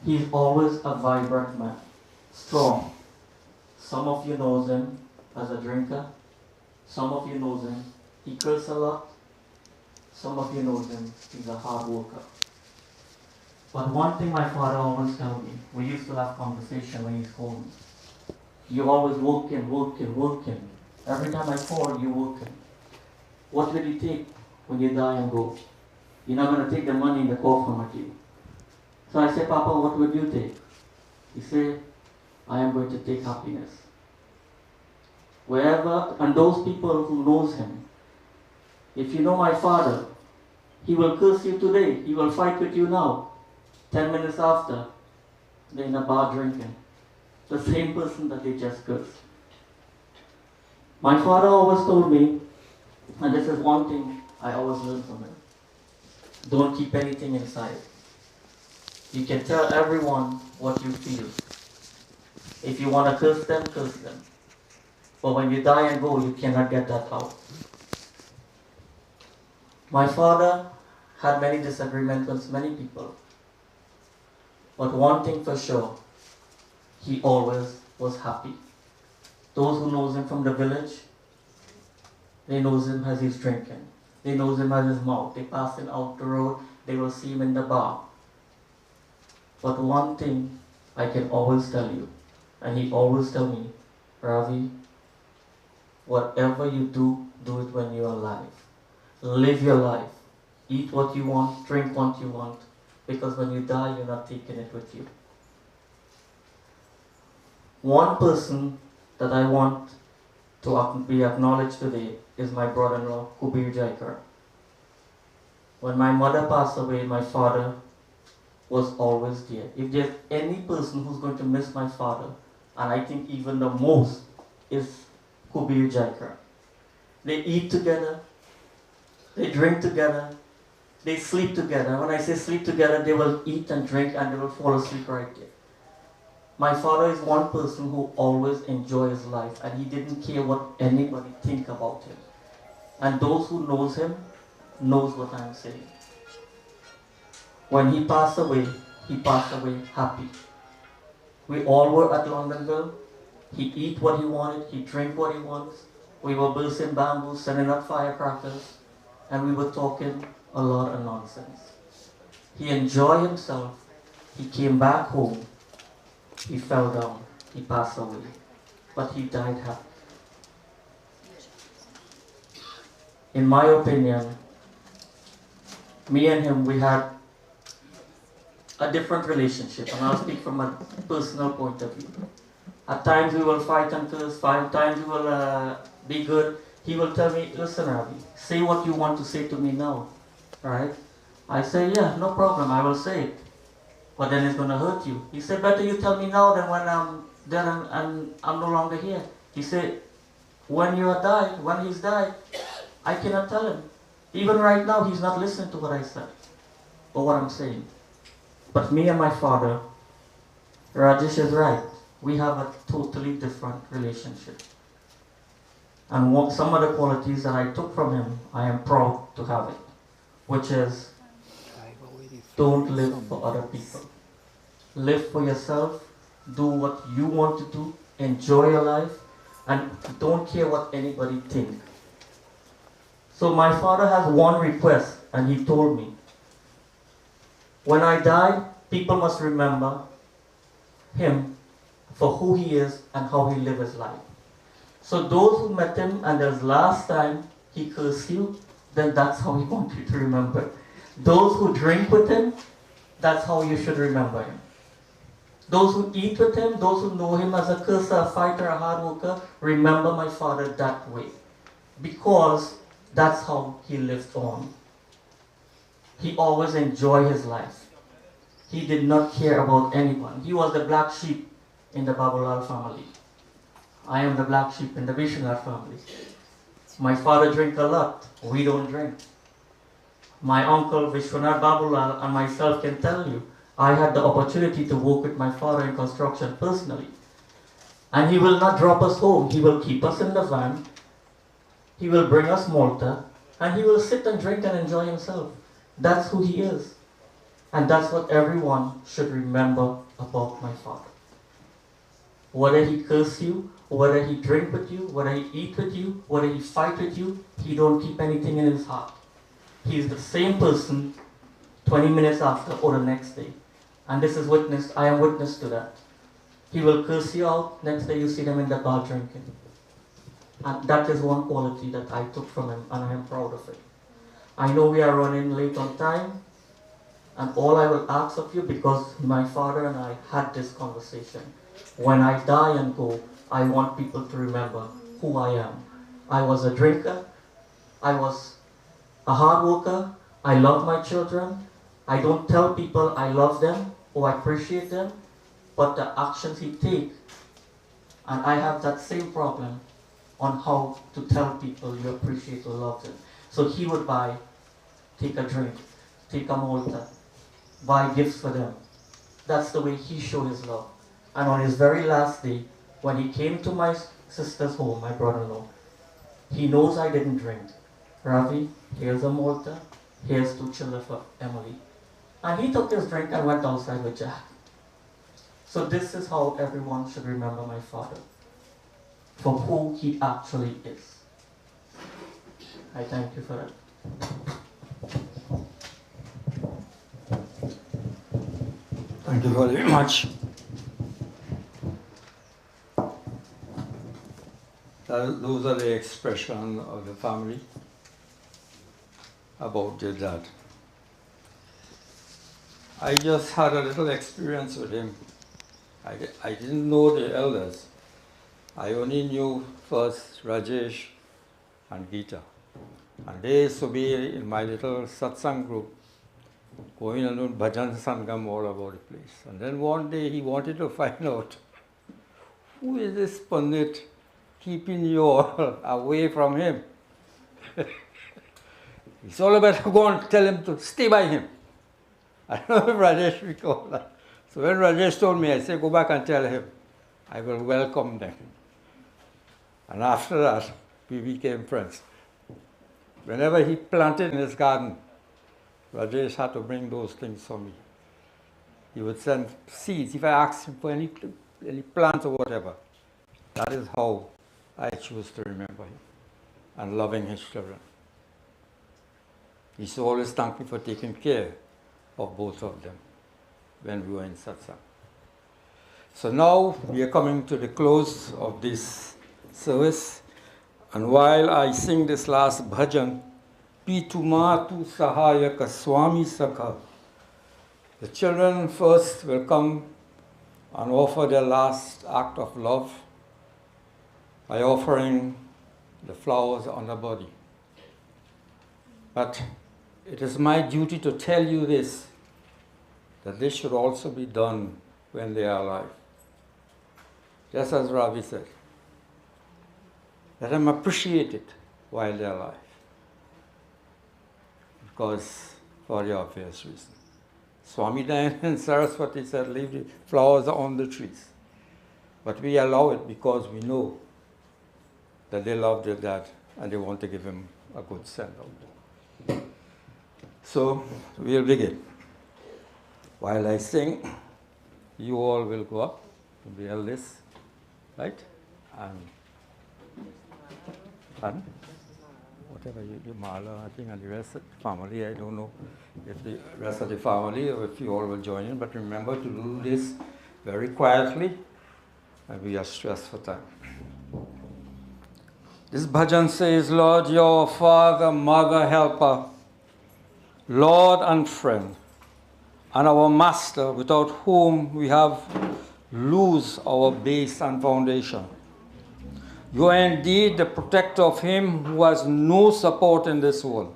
E: he's always a vibrant man, strong. Some of you knows him as a drinker. Some of you knows him, he curses a lot. Some of you knows him, he's a hard worker. But one thing my father always told me, we used to have conversation when he's home. You always working, working, working. Every time I call, you working. What will you take when you die and go? You're not going to take the money in the coffin with you. So I said, Papa, what would you take? He said, I am going to take happiness. Wherever, and those people who knows him, if you know my father, he will curse you today, he will fight with you now. 10 minutes after, they're in a bar drinking. The same person that they just cursed. My father always told me, and this is one thing I always learned from him, don't keep anything inside. You can tell everyone what you feel. If you want to curse them, curse them. But when you die and go, you cannot get that out. My father had many disagreements with many people. But one thing for sure, he always was happy. Those who knows him from the village, they knows him as he's drinking. They knows him as his mouth. They pass him out the road, they will see him in the bar. But one thing I can always tell you, and he always tell me, Ravi, whatever you do, do it when you're alive. Live your life. Eat what you want, drink what you want, because when you die, you're not taking it with you. One person that I want to be acknowledged today is my brother-in-law, Kubir Jaikar. When my mother passed away, my father was always there. If there's any person who's going to miss my father, and I think even the most, is Kubir Jaikar. They eat together, they drink together, they sleep together. When I say sleep together, they will eat and drink and they will fall asleep right there. My father is one person who always enjoyed his life and he didn't care what anybody think about him. And those who knows him knows what I'm saying. When he passed away happy. We all were at Londonville. He eat what he wanted, he drink what he wants. We were bursting bamboo, sending up firecrackers, and we were talking a lot of nonsense. He enjoyed himself. He came back home. He fell down. He passed away. But he died happy. In my opinion, me and him, we had a different relationship, and I'll speak from a personal point of view. At times we will fight and curse, times we will be good. He will tell me, listen Ravi, say what you want to say to me now, right? I say, yeah, no problem, I will say it. But then it's going to hurt you. He said, better you tell me now than when I'm dead and I'm no longer here. He said, when you are died, when he's died, I cannot tell him. Even right now, he's not listening to what I said or what I'm saying. But me and my father, Rajesh is right. We have a totally different relationship. And some of the qualities that I took from him, I am proud to have it, which is don't live for other people. Live for yourself, do what you want to do, enjoy your life, and don't care what anybody thinks. So my father has one request, and he told me, when I die, people must remember him for who he is and how he lived his life. So those who met him and his last time he cursed you, then that's how he wants you to remember. Those who drink with him, that's how you should remember him. Those who eat with him, those who know him as a curser, a fighter, a hard worker, remember my father that way. Because that's how he lived on. He always enjoyed his life. He did not care about anyone. He was the black sheep in the Babulal family. I am the black sheep in the Bishunath family. My father drank a lot. We don't drink. My uncle Bishunath Babulal and myself can tell you, I had the opportunity to work with my father in construction personally. And he will not drop us home. He will keep us in the van. He will bring us Malta. And he will sit and drink and enjoy himself. That's who he is. And that's what everyone should remember about my father. Whether he curse you, whether he drink with you, whether he eat with you, whether he fight with you, he don't keep anything in his heart. He is the same person 20 minutes after or the next day. And this is witness, I am witness to that. He will curse you out, next day you see them in the bar drinking. And that is one quality that I took from him, and I am proud of it. I know we are running late on time, and all I will ask of you, because my father and I had this conversation, when I die and go, I want people to remember who I am. I was a drinker, I was a hard worker, I love my children, I don't tell people I love them or I appreciate them, but the actions he takes, and I have that same problem on how to tell people you appreciate or love them. So he would buy, take a drink, take a Malta, buy gifts for them. That's the way he showed his love. And on his very last day, when he came to my sister's home, my brother-in-law, he knows I didn't drink. Ravi, here's a Malta, here's 2 children for Emily. And he took his drink and went outside with Jack. So this is how everyone should remember my father, for who he actually is. I thank you for that.
A: Thank you very much. Those are the expression of the family about their dad. I just had a little experience with him. I didn't know the elders. I only knew first Rajesh and Geeta. And they used to be in my little satsang group, going and doing bhajan sangam all over the place. And then one day he wanted to find out, who is this Pandit keeping you all away from him? It's all about to go and tell him to stay by him. I don't know if Rajesh recalled that. So when Rajesh told me, I said, go back and tell him, I will welcome them. And after that, we became friends. Whenever he planted in his garden, Rajesh had to bring those things for me. He would send seeds if I asked him for any plants or whatever. That is how I choose to remember him and loving his children. He used to always thank me for taking care of both of them when we were in satsang. So now we are coming to the close of this service. And while I sing this last bhajan, Pitumatu Sahayaka Swami Sakha, the children first will come and offer their last act of love by offering the flowers on the body. But it is my duty to tell you this, that this should also be done when they are alive. Just as Ravi said, let them appreciate it while they are alive. Because, for the obvious reason. Swami Dayananda and Saraswati said, leave the flowers on the trees. But we allow it because we know that they love their dad and they want to give him a good send out. So we'll begin. While I sing, you all will go up to the eldest, right? And pardon? Whatever you Mala, I think, and the rest of the family, I don't know if the rest of the family or if you all will join in, but remember to do this very quietly, and we are stressed for time. This bhajan says, Lord, your father, mother, helper, Lord and friend, and our master, without whom we have lose our base and foundation. You are indeed the protector of him who has no support in this world.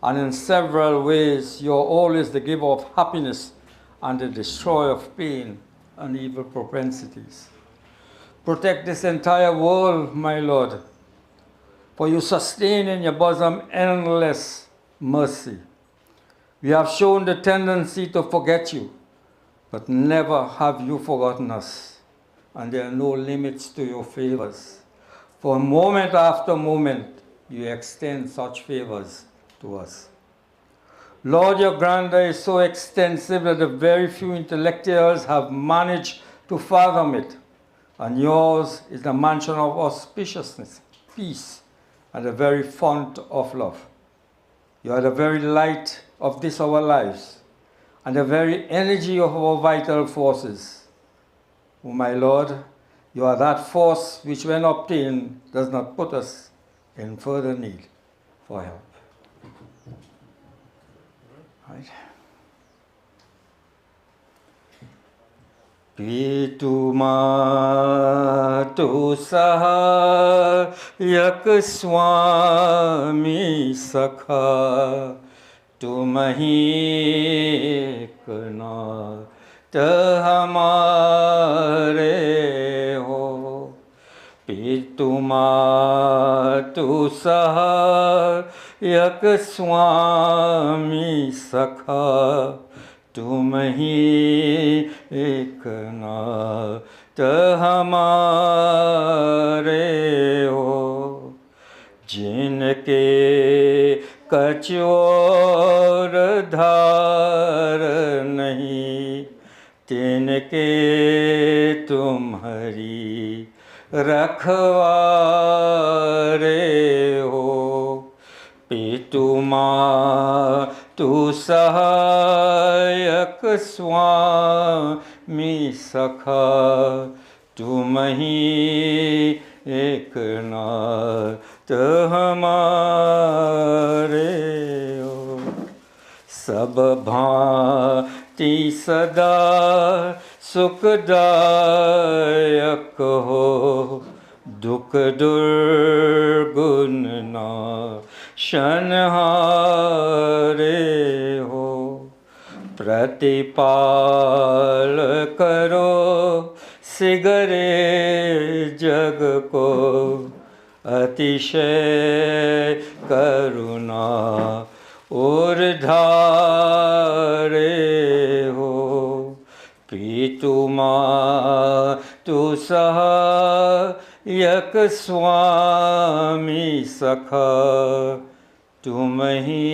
A: And in several ways, you are always the giver of happiness and the destroyer of pain and evil propensities. Protect this entire world, my Lord, for you sustain in your bosom endless mercy. We have shown the tendency to forget you, but never have you forgotten us, and there are no limits to your favors. For moment after moment, you extend such favors to us. Lord, your grandeur is so extensive that the very few intellectuals have managed to fathom it, and yours is the mansion of auspiciousness, peace, and the very font of love. You are the very light of this our lives, and the very energy of our vital forces. O my Lord, you are that force which, when obtained, does not put us in further need for help. Right? Pituma tu saha yak swami sakha तुमही कनात हमारे हो पितुमा तु सहायक स्वामी सखा तुमही कनात हमारे हो जिनके कचोर धार नहीं तिनके तुम्हारी रखवारे हो पितुमा तु सहायक स्वामी सखा तुमही एक नाथ हमारे हो सब भांति सदा सुखदायक हो दुख दुर्गुण नाशनहारे हो प्रतिपाल करो सिगरे जग को अतिशय करुणा और धारे हो पितुमा तु सहायक स्वामी सखा तुमही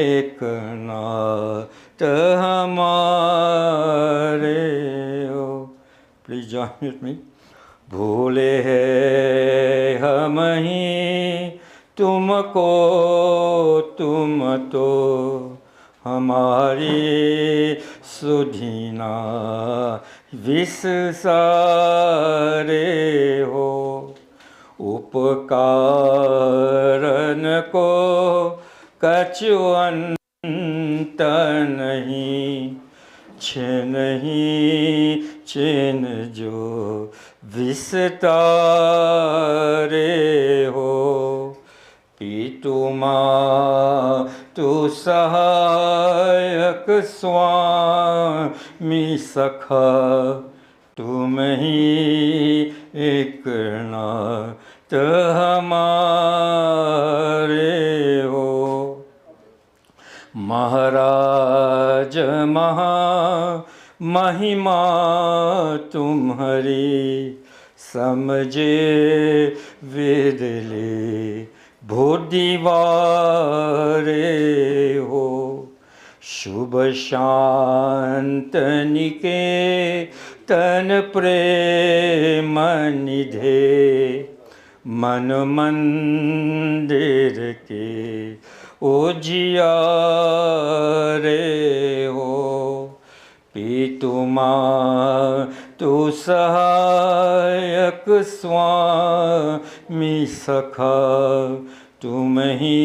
A: एक नाथ हमारे हो. Please join with me. भूले हैं हम ही तुमको तुम तो हमारी सुधीना विससारे हो उपकारन को कछु अंत नहीं छिन जो विस्तारे हो पितुमा तु सहायक स्वामी सखा तुम ही एक नाथ हमारे हो महाराज महा महिमा तुम्हारी, समझे वेद ले बुद्धिवारे हो। शुभ शांत निकेतन प्रेम निधे, मन मंदिर के उजियारे हो। पितु तु सहायक स्वामी सखा, तुम ही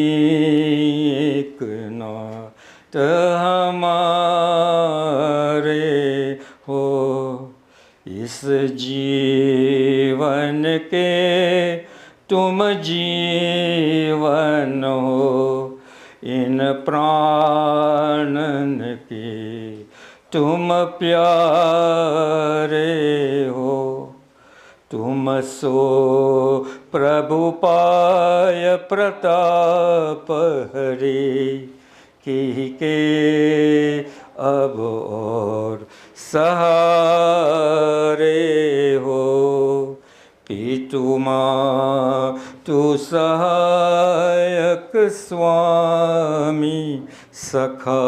A: एक नाथ हमारे हो। इस जीवन के तुम जीवन हो, इन प्राणन के तुम प्यारे हो। तुम सो प्रभु पाय प्रताप हरे, के अब और सहारे हो। पितु तु सहायक स्वामी सखा,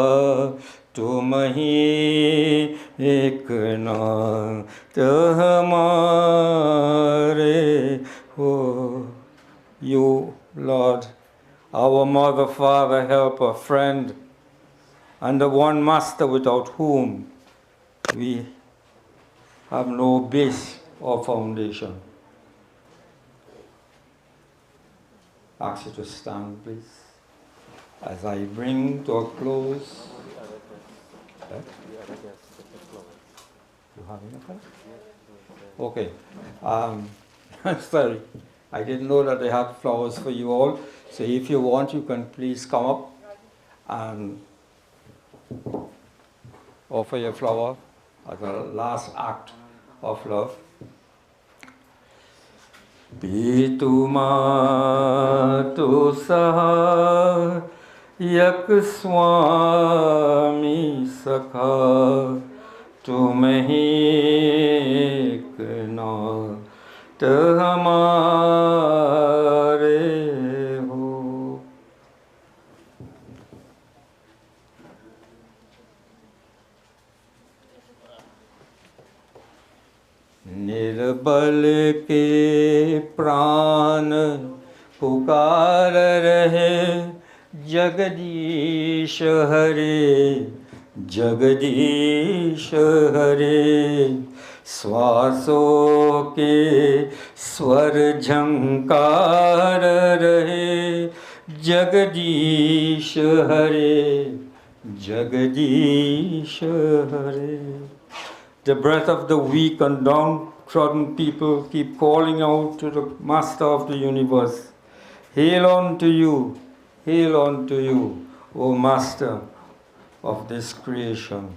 A: तुम ही एक नाथ हमारे हो। You, Lord, our mother, father, helper, friend, and the one master without whom we have no base or foundation. Ask you to stand, please, as I bring to a close. You have enough? Okay. Sorry, I didn't know that they had flowers for you all. So if you want, you can please come up and offer your flower as a last act of love. Pitu tu सहायक स्वामी सखा, तुम ही एक नाथ हमारे हो। निर्बल के प्राण पुकार रहे, जगदीश हरे जगदीश हरे। श्वासों के स्वर झंकार रहे, जगदीश हरे जगदीश हरे। The breath of the weak and downtrodden people keep calling out to the Master of the universe. Hail unto you, O Master of this creation.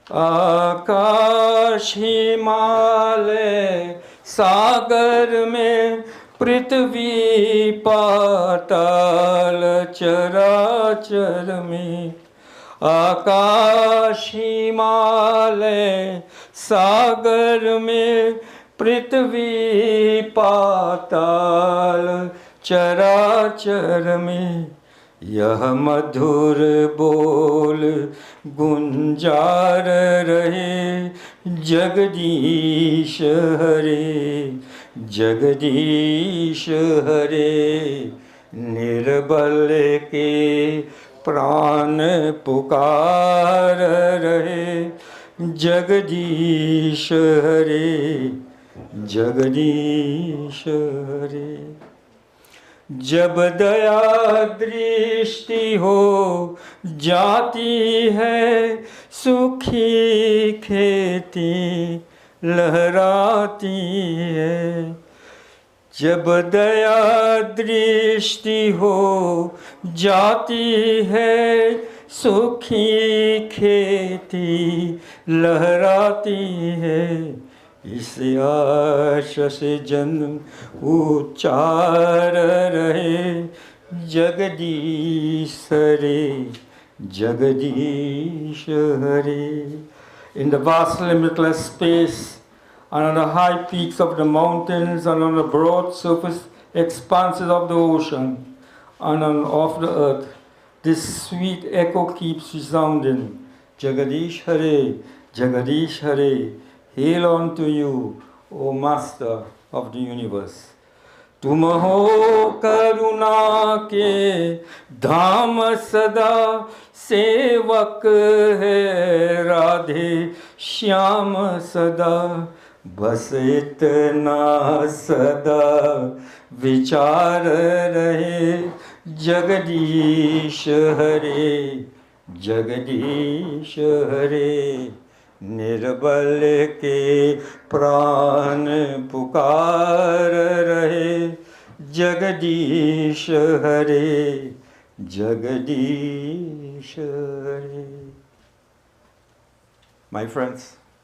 A: आकाश हिमालय सागर में, पृथ्वी पाताल चराचर में। आकाश हिमालय सागर में, पृथ्वी पाताल चराचर में। यह मधुर बोल गुंजार रहे, जगदीश हरे जगदीश हरे। निर्बल के प्राण पुकार रहे, जगदीश हरे जगदीश हरे। जब दया दृष्टि हो जाती है, सूखी खेती लहराती है। जब दया दृष्टि हो जाती है, सूखी खेती लहराती है। इस आशा से जन्म उच्चार रहे, जगदीश हरे Jagadish Hare. In the vast limitless space, and on the high peaks of the mountains, and on the broad surface expanses of the ocean, and on of the earth, this sweet echo keeps resounding. Jagadish Hare, Jagadish Hare, hail unto you, O Master of the universe. तुम हो करुणा के धाम सदा सेवक है राधे श्याम सदा बस इतना सदा विचार रहे जगदीश हरे जगदीश हरे निर्बल के प्राण पुकार रहे जगदीश हरे जगदीश हरे. My friends,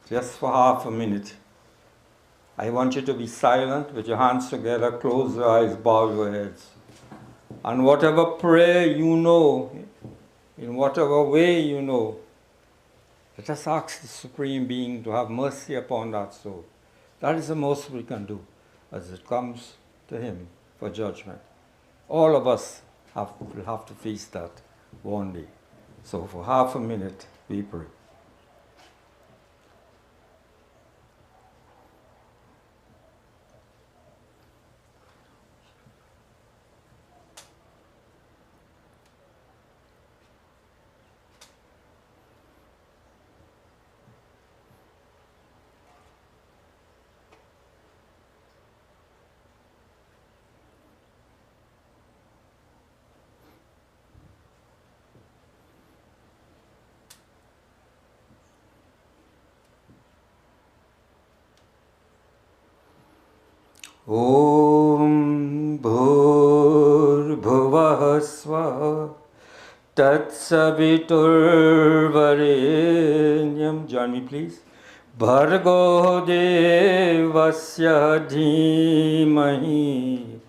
A: just for half a minute, I want you to be silent with your hands together, close your eyes, bow your heads. And whatever prayer you know, in whatever way you know, let us ask the Supreme Being to have mercy upon that soul. That is the most we can do as it comes to Him for judgment. All of us will have to face that one day. So for half a minute, we pray. Om Bhurbhuvah Swaha Tatsaviturvarenyam. Join me, please. Bhargo Devasya Dhimahi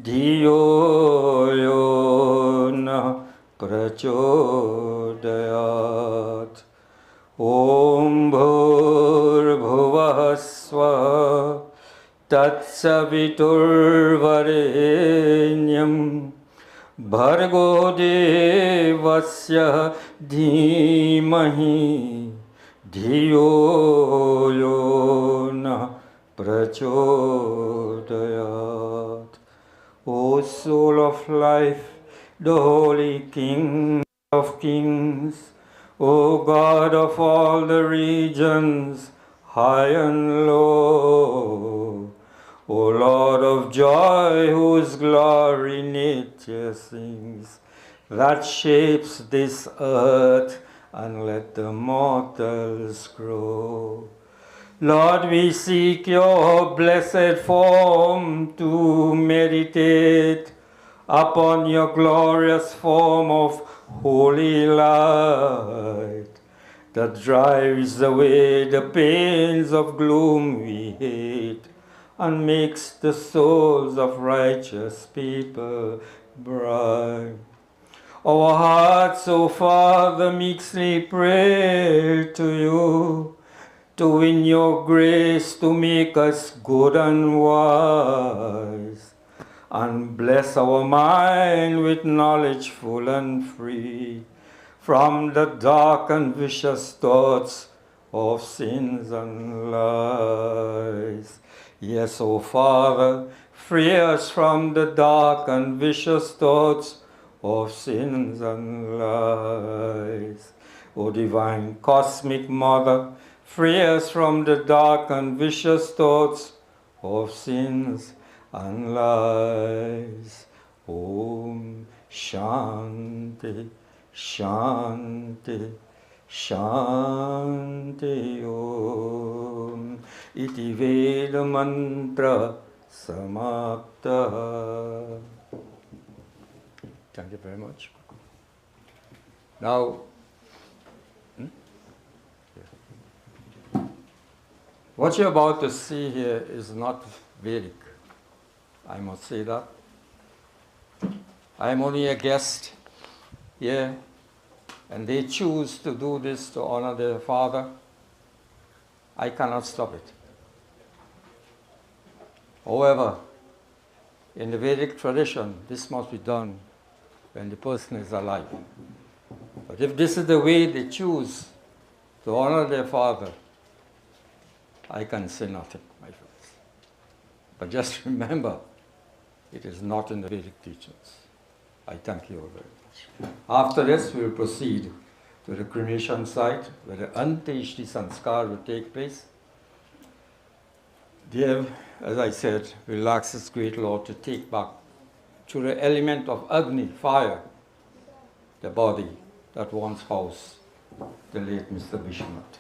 A: Dhiyo Yo Na Prachodayat. Om Bhurbhuvah Swaha Tatsaviturvarenyam Bhargo Devasya Dhimahi Dhiyo Yo Na Prachodayat. O soul of life, the holy King of kings, O God of all the regions, high and low, O Lord of joy, whose glory nature sings, that shapes this earth and let the mortals grow. Lord, we seek your blessed form to meditate upon your glorious form of holy light that drives away the pains of gloom we hate and makes the souls of righteous people bright. Our hearts, O Father, meekly pray to you to win your grace to make us good and wise, and bless our mind with knowledge full and free from the dark and vicious thoughts of sins and lies. Yes, O Father, free us from the dark and vicious thoughts of sins and lies. O divine cosmic Mother, free us from the dark and vicious thoughts of sins and lies. Om Shanti, Shanti, Shanti Om. Iti Veda Mantra Samapta. Thank you very much. Now, what you're about to see here is not Vedic. I must say that. I am only a guest here, and they choose to do this to honor their father, I cannot stop it. However, in the Vedic tradition, this must be done when the person is alive. But if this is the way they choose to honor their father, I can say nothing, my friends. But just remember, it is not in the Vedic teachings. I thank you all very much. After this, we will proceed to the cremation site where the Anteshti Sanskar will take place. There, as I said, we'll ask this great Lord to take back through the element of Agni, fire, the body that once housed the late Mr. Bishunath.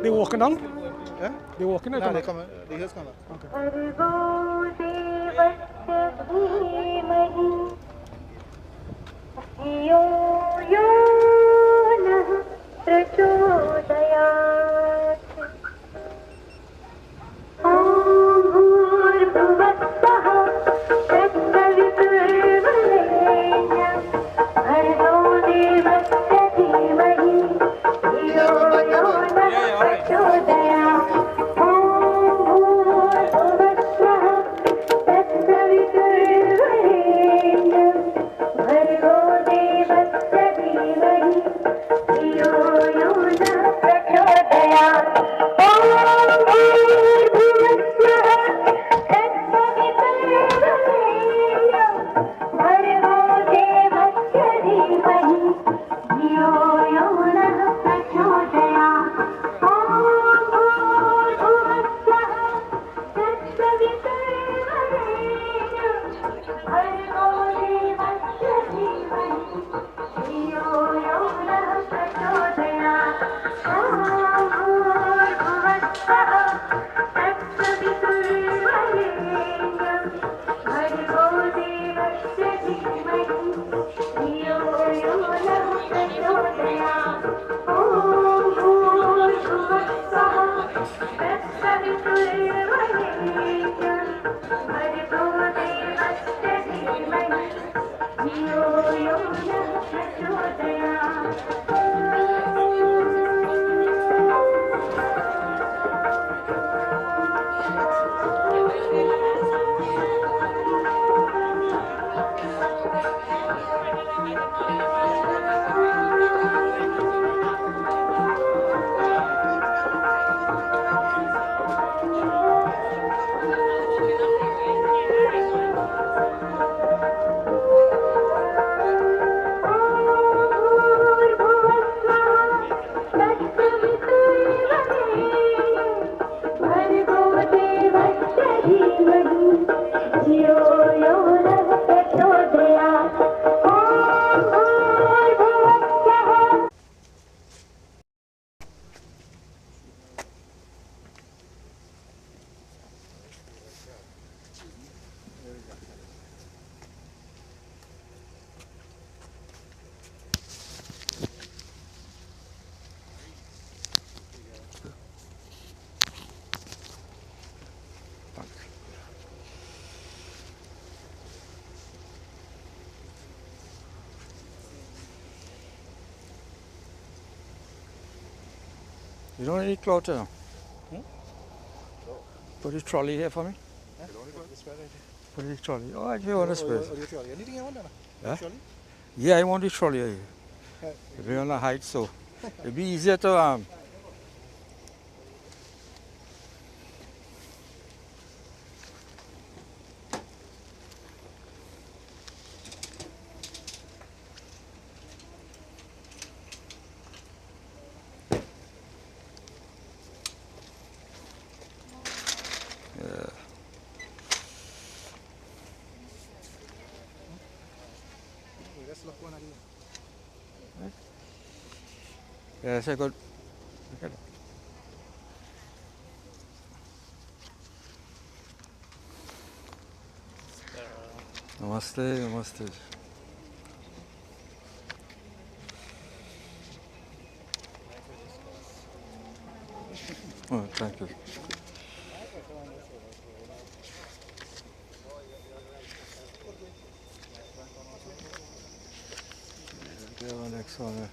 F: They walking down? Yeah? They walking?
G: No, they coming. They just coming.
A: You don't need cloth, you know? Put the trolley here for me. Put the trolley. Oh, I do want the space.
F: Anything you want,
A: Huh? Yeah, I want the trolley here. It'll be on the height, so it'll be easier to yes, I got. Okay. Namaste, namaste. Oh, thank you. Get the next one.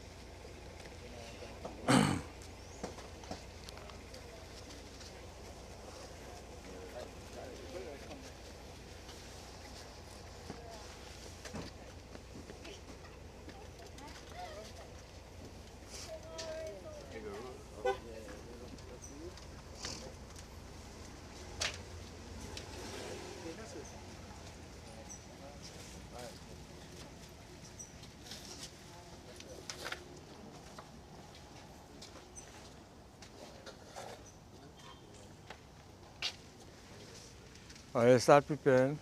A: I start preparing.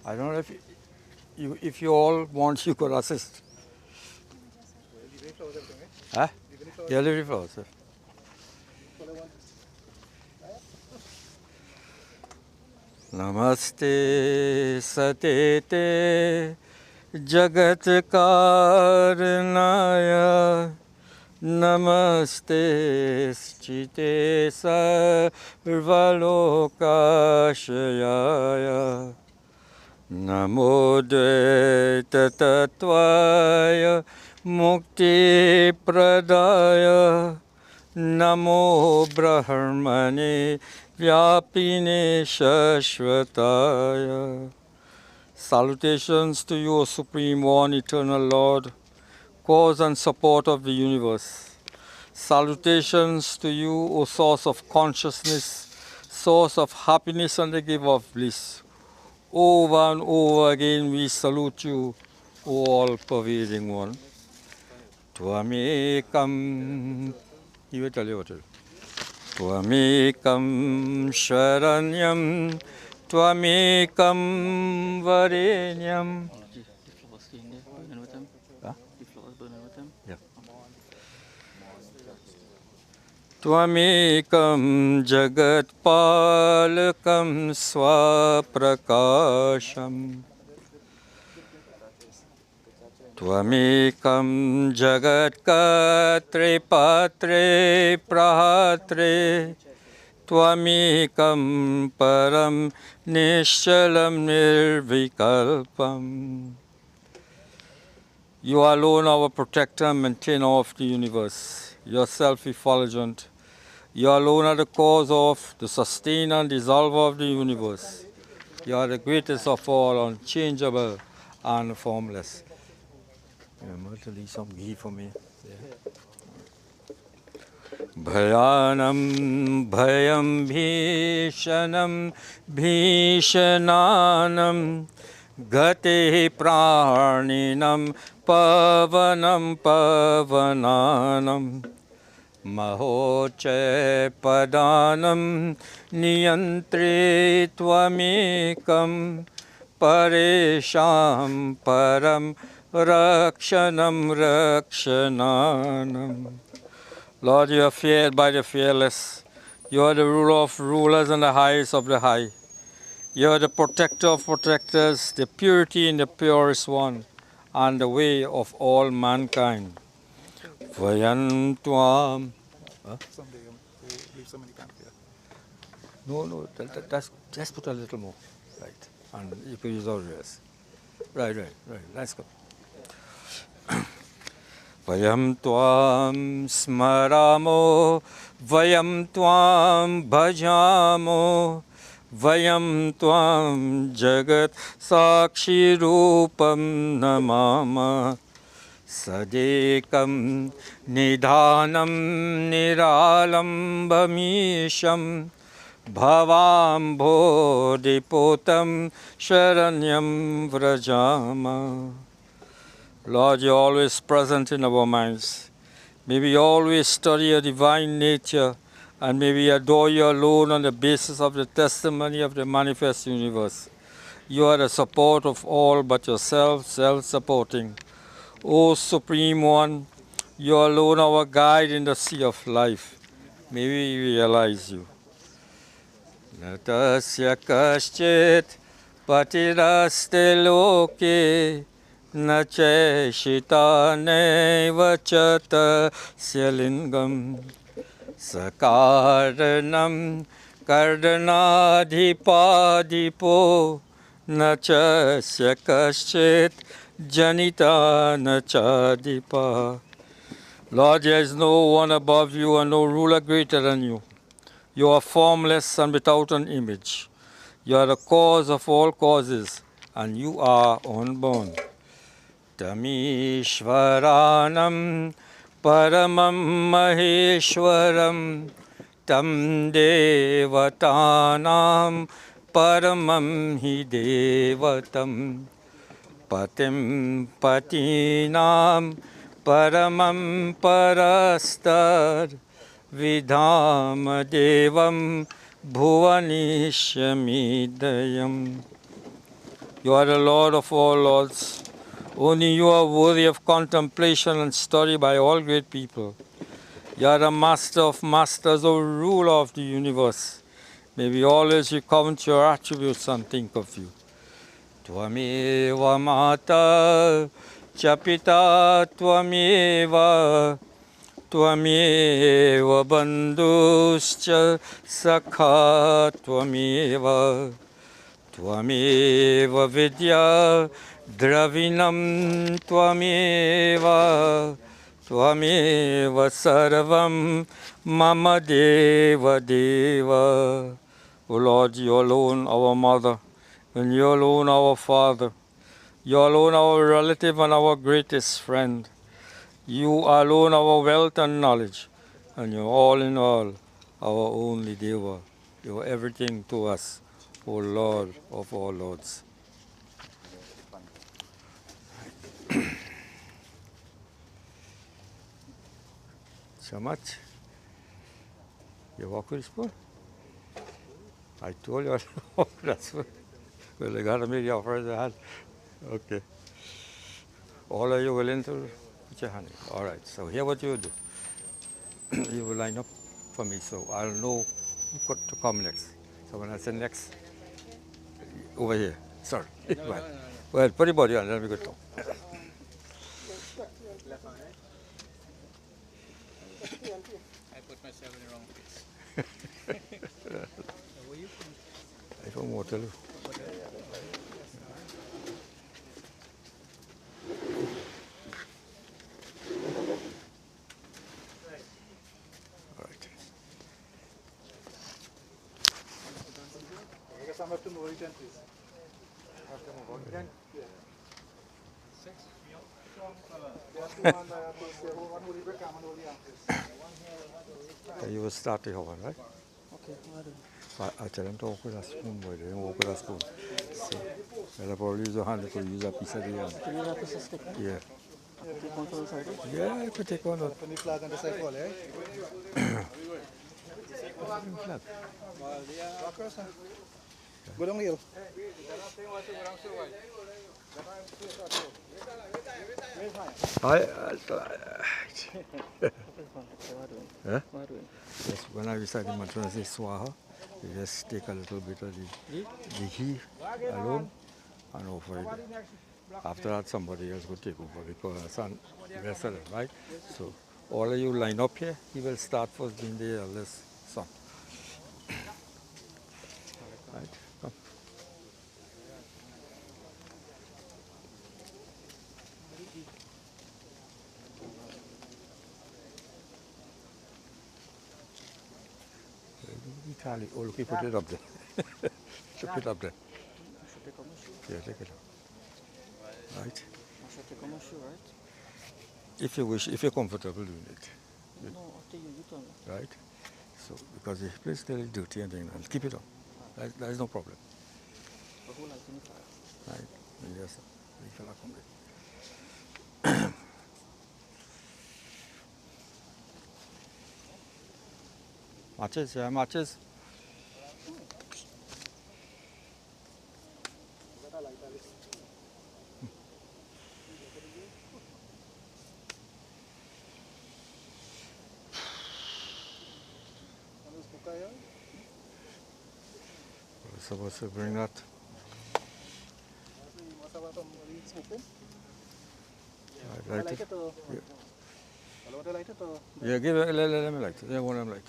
A: I don't know if you all want, you could assist. Huh? Yeah, leave the flowers. Sir. Namaste satete jagat karanaya. Namaste chite sarvalokashayaya. Namo Dvaita Mukti Pradaya. Namo Brahmane Vyapine Shashvataya. Salutations to you, O Supreme One, Eternal Lord, cause and support of the universe. Salutations to you, O source of consciousness, source of happiness and the giver of bliss. Over and over again we salute you, O all-pervading one. Tvamekam, he will tell you what it is. Tvamekam Sharanyam, Tvamekam Varenyam.
E: The flowers staying there, burning with them.
A: Huh?
E: The flowers burning with them.
A: Yeah. Tvamekam Jagatpalakam Swaprakasham. Tvamekam Jagatkatre Patre Prahatre. Tvamekam Param Nishalam Nirvikalpam. You are alone our protector and maintainer of the universe. You are self-effulgent. You alone are the cause of, the sustainer and dissolver of the universe. You are the greatest of all, unchangeable and formless. Remember to leave some ghee for me. Bhayanam bhayam bhishanam bhishananam gate praninam pavanam pavananam mahoche padanam niyantri tvamekam paresham param rakshanam rakshananam. Lord, you are feared by the fearless. You are the ruler of rulers and the highest of the high. You are the protector of protectors, the purity in the purest one, and the way of all mankind. Vayan tuam.
F: Someday we'll leave so many camp here.
A: No, that's just put a little more. Right. And you can use all the rest. Right. Let's go. Vayam Tvam Smaramo, Vayam Tvam Bhajamo, Vayam Tvam Jagat Sakshi Rupam Namama. Sadekam Nidhanam Niralambamisham Bhavam Bodhipotam Sharanyam Vrajama. Lord, you're always present in our minds. May we always study your divine nature, and may we adore you alone on the basis of the testimony of the manifest universe. You are the support of all but yourself, self-supporting. O Supreme One, you alone our guide in the sea of life. May we realize you. Natasya kaschit patiraste loke nacheshita neva chata lingam sakaranam kardanadhipadipo nachasya kaschit janita nachadipa. Lord, there is no one above you and no ruler greater than you. You are formless and without an image. You are the cause of all causes, and you are unborn. Tamishvaranam paramam maheshwaram tam devatanam paramam hi devatam patim patinam paramam parastad vidham devam bhuvanishamidayam. You are the Lord of all lords. Only you are worthy of contemplation and study by all great people. You are the Master of masters, O ruler of the universe. May we always recount your attributes and think of you. Tvameva Mata Chapita Tvameva Tvameva Bandhuscha Sakha Tvameva Tvameva Vidya Dravinam Tvameva Tvameva Sarvam Mama Deva Deva. O Lord, you alone our mother, and you alone our father. You alone our relative and our greatest friend. You alone our wealth and knowledge, and you're all in all, our only Deva. You're everything to us, O Lord of all lords. So much. You walk with this spoon? I told you, that's what. Well, I got to make your first hand. Okay. All of you willing to put your hand in? All right. So here what you do. You will line up for me, so I'll know what to come next. So when I say next, over here. Sorry. Well, put your body on, then we go talk.
F: I put myself in the wrong place. Where you from?
A: I'm from Waterloo. All right.
F: I guess I'm have to move again, please. Have to move again? Yeah. 6?
A: You will start the one, right?
E: Okay,
A: I tell them to walk with a spoon, boy. They don't walk with a spoon. So, they'll probably use a hand to use a piece of the hand.
E: can you wrap us a stick?
A: Yeah.
E: Take one for the side.
A: Yeah, you could take one out.
F: Put the flag on the side wall, eh?
A: Flag.
F: Walk across, huh? Go down the hill.
A: Huh? Yes, when I recite the mantra, I say Swaha. You just take a little bit of the he alone and offer it. After that, somebody else will take over because it's on the rest of them, right? So, all of you line up here. He will start first being the eldest son. Right? Come.
F: Charlie, oh, look, he put it up there. Should put it up there. Yeah, take it up. Right? If you wish, if you're comfortable doing it. Right? So, because the place is still dirty and things, keep it up. That is no problem. Right? Yes, sir. You shall accommodate. Matches, yeah, matches. We're supposed to bring that. Right, light it. Yeah, give it, let me light it. Yeah, one of them light it.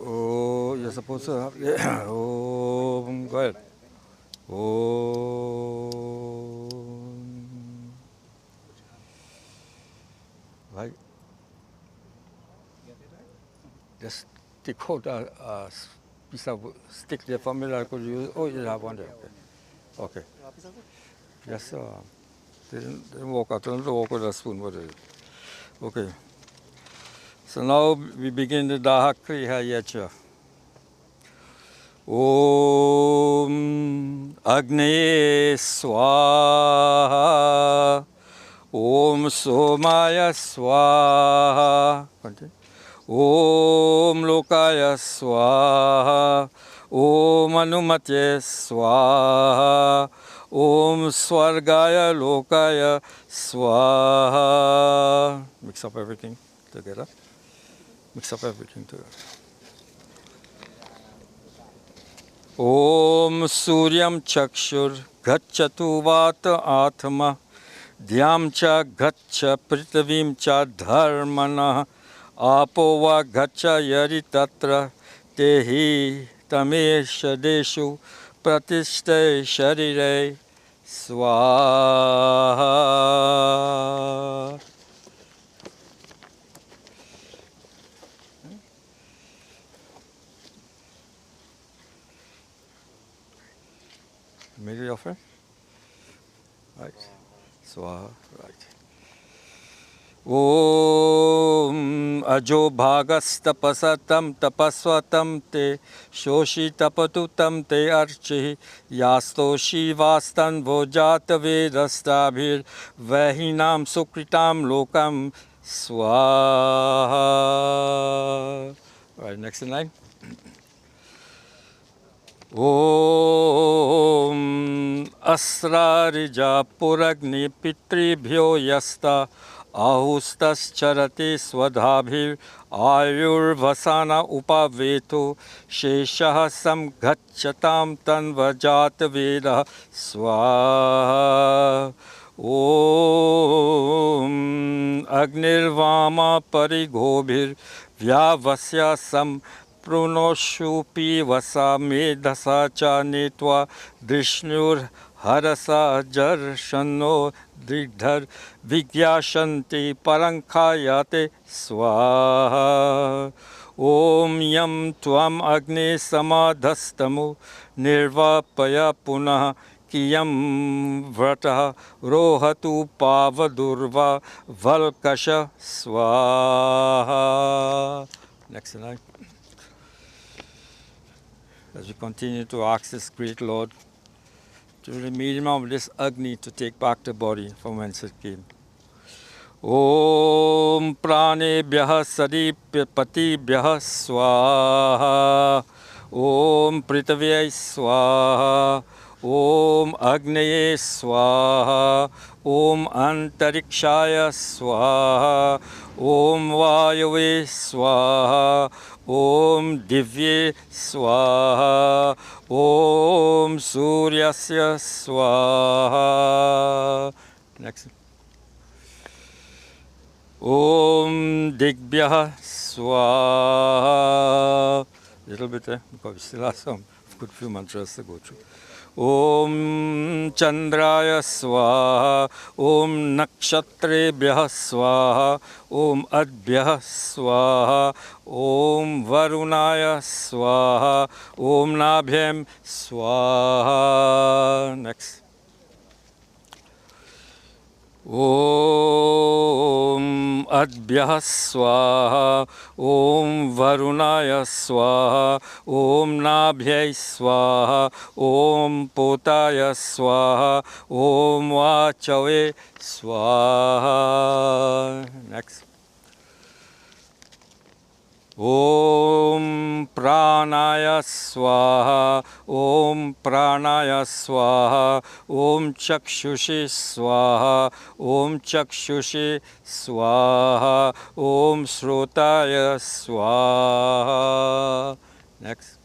F: Oh, you're supposed to have, yeah. Oh, go ahead. Oh, right. Just take out a piece of stick there for me that I could use. Oh, you have one there. Okay. Okay. Yes, sir. Didn't walk out. Don't walk with a spoon. What is it? Okay. So now we begin the Daha Kriya Yacha. Om Agni Swaha. Om Somaya Swaha. Continue. Om Lokaya Swaha. Om Anumate Swaha. Om Swargaya Lokaya Swaha. Mix up everything together. Mix up everything together. Om Suryam Chakshur Gacchatu Vata Atma Dhyam Cha Gaccha Pritavim Cha Dharmana Apo Va Gaccha Yari Tatra Tehi Tamesha Deshu Pratishte Sharire Swaha. Made it offer? Right. Swaha, right. Om Ajo Bhagas Tapasatam Tapaswatam Te Shoshi Tapatutam Te Archi Yasto Shivastan Vojata Vedastabhir Vahinam Sukritam Lokam Swaha. Right, next in line. Om Asrarija Puragni Pitribhyo Yasta Ahustas Charati Swadhabhir Ayur Vasana Upaveto Sheshaha Samghachatam Tanvajat Veda Swaha. Om Agnirvama Parigobhir Vyavasya Sam Prunoshupi Vasa Medhasa Cha Netva Drishnur Harasa Jarshano Digdhar Vigyashanti Parankhayate Swaha. Om Yam Tvam Agne Samadhastamu Nirvapaya Punah Kiyam Vrata Rohatu Pavadurva Valkasha Swaha. Next slide. As we continue to ask this great Lord to the medium of this Agni to take back the body from whence it came. Om Pranebhyah Sadipatibhyah Swaha. Om Pritavyai Swaha. Om Agnaye Swaha. Om Antarikshaya Swaha. Om Vayave Swaha. Om Divye Swaha. Om Suryasya Swaha. Next. Om Digbhyah Swaha. Little bit, because we still have some good few mantras to go through. Om Chandraya Swaha, Om Nakshatrebhyah Swaha, Om Adbhyah Swaha, Om Varunaya Swaha, Om Nabhyam Swaha. Next. Om Adbhyah Swaha, Om Varunaya Swaha, Om Nabhyai Swaha, Om Potaya Swaha, Om Vachave Swaha. Next. Om Pranaya Swaha, Om Pranaya Swaha, Om Chakshushi Swaha, Om Chakshushi Swaha, Om Srotaya Swaha. Next.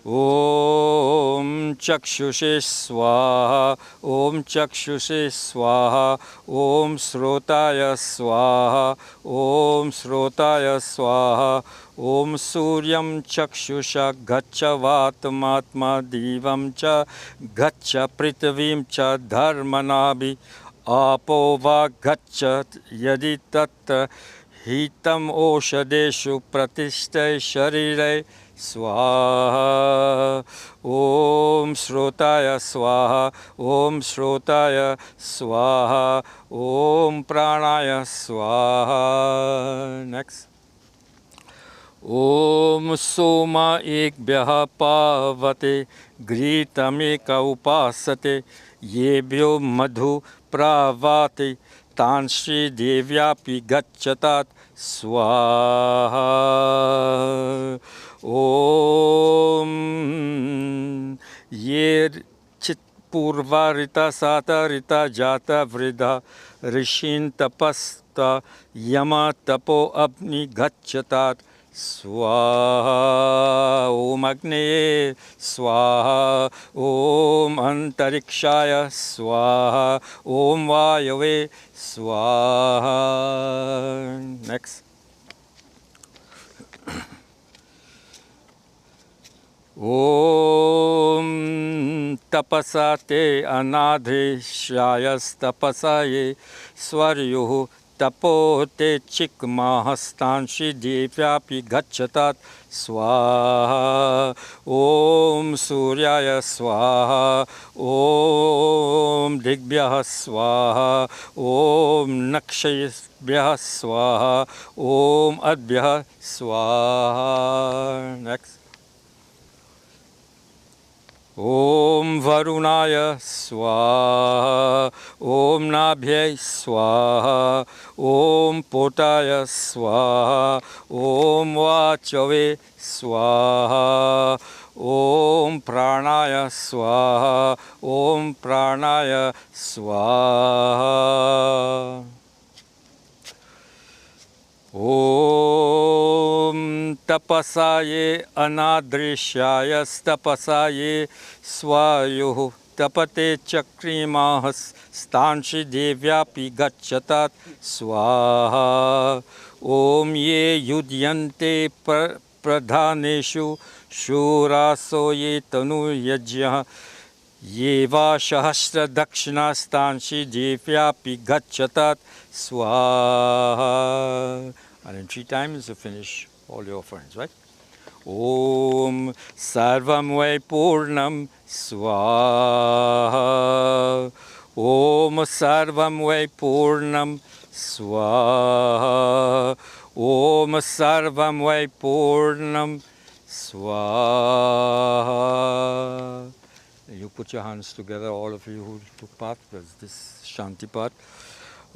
F: Om Chakshushe Swaha, Om Chakshushe Swaha, Om Srotaya Swaha, Om Srotaya Swaha, Om Suryam Chakshusha Gacha Vatmatma Divam Cha Gacha Prithvim Cha Dharmanabi Apova Gacha Yadi Tatta Hitam Oshadeshu Pratishtai Sharire Swaha. Om Srotaya Swaha, Om Srotaya Swaha, Om Pranaya Swaha. Next. Om Soma Ekbhyah Pavate Gritameka Upasate Yebhyo Madhu Pravate Tanshri Devyapi Gachatat Swaha. Om Yer Chit Purvarita Satarita Jata Vrida Rishin Tapasta Yama Tapo Abni Gachatat Swaha. Om Agni Swaha, Om Antarikshaya Swaha, Om Vayave Swaha. Next. Om Tapasate Anadhe Shayas Tapasaye Swaryuhu Tapote Chikmahastanshi Devyapi Gachatat Swaha. Om Suryaya Swaha, Om Digbhyah Swaha, Om Nakshayabhyah Swaha, Om Adbhyah Swaha. Next. Om Varunaya Swaha, Om Nabhyai Swaha, Om Potaya Swaha, Om Vachave Swaha, Om Pranaya Swaha, Om Pranaya Swaha. Om Tapasaye Anadrishyaya Tapasaye Swayuh Tapate Chakrimahas Stanshi Devyapi Gachatat Swaha. Om Ye Yudyante Pradhaneshu Shuraso Ye Tanu Yajya Yeva Shahasra Dakshina Stanshi Devyapi Gachatat Swaha. And in 3 times you finish all your offerings, right? Om Sarvam Vai Purnam Swaha. Om Sarvam Vai Purnam Swaha. Om Sarvam Vai Purnam Swaha. You put your hands together, all of you who took part. There's this Shanti part.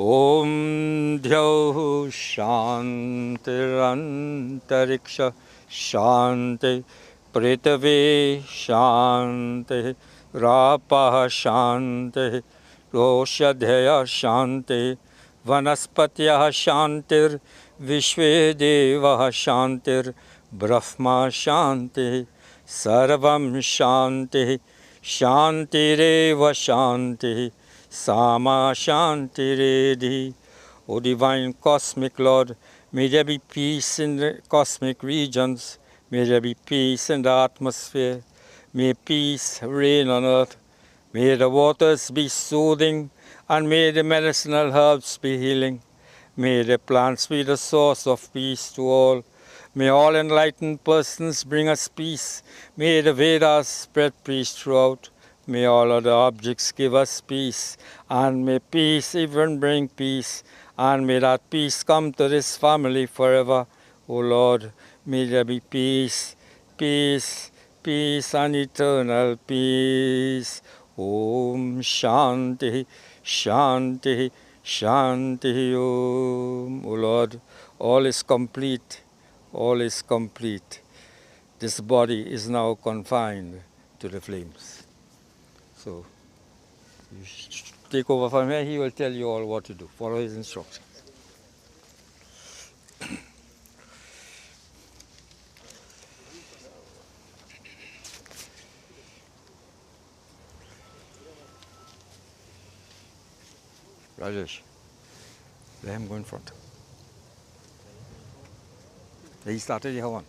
F: Om Dhyau Shantirantariksha Shanti Pritave Shanti Rapah Shanti Roshadhya Shanti Vanaspatya Shantir Vishve Deva Shantir Brahma Shanti Sarvam Shanti Shantireva Shanti Sama Shantiredi. O divine cosmic Lord, may there be peace in the cosmic regions, may there be peace in the atmosphere,
A: May peace reign on earth. May the waters be soothing, and may the medicinal herbs be healing. May the plants be the source of peace to all. May all enlightened persons bring us peace. May the Vedas spread peace throughout. May all other objects give us peace. And may peace even bring peace. And may that peace come to this family forever. O Lord, may there be peace, peace, peace and eternal peace. Om Shanti, Shanti, Shanti Om. O Lord, all is complete, all is complete. This body is now confined to the flames. So, you take over from here, he will tell you all what to do. Follow his instructions. Rajesh, let him go in front. He started the one.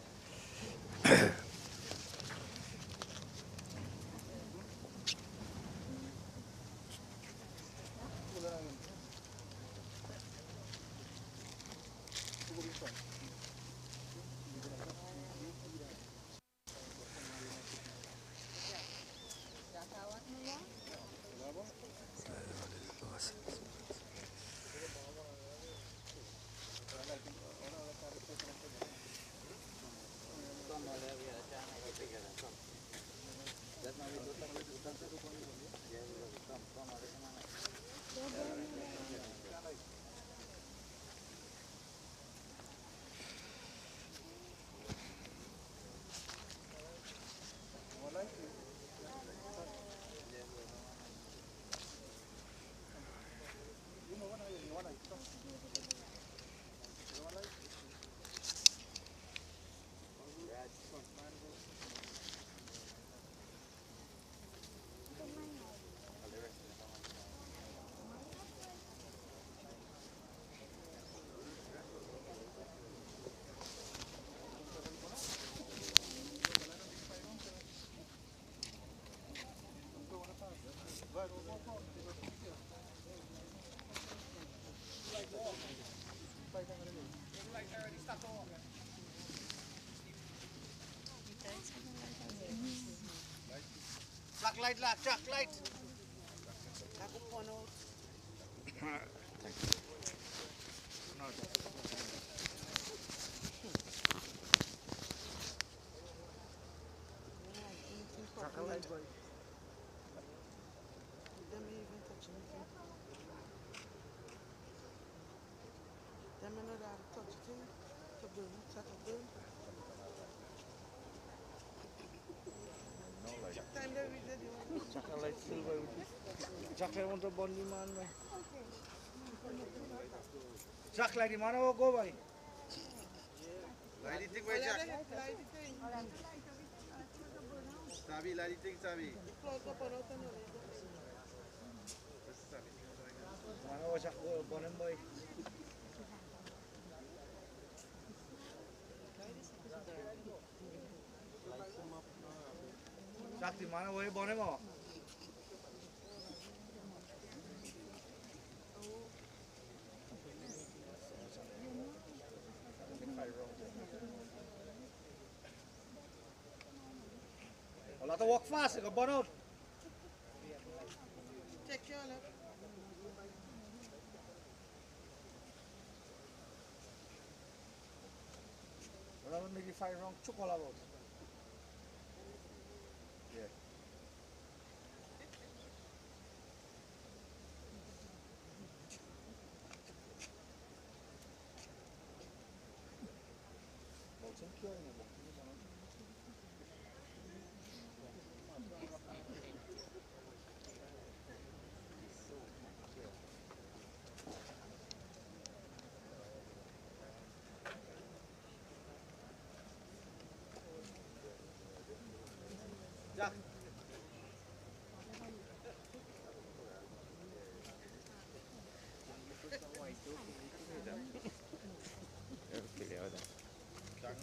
G: Jack light. Jack light want to burn the man. Jack light the man will go by. Light the thing by Jack. Sabi, light the thing, Sabi. Man will Jack go burn him by. Jack the man will burn him off. I'll have to walk fast, I got burn out. Take care of it. I'll have to make the fire wrong, choke all about. Yeah. Jack. Jack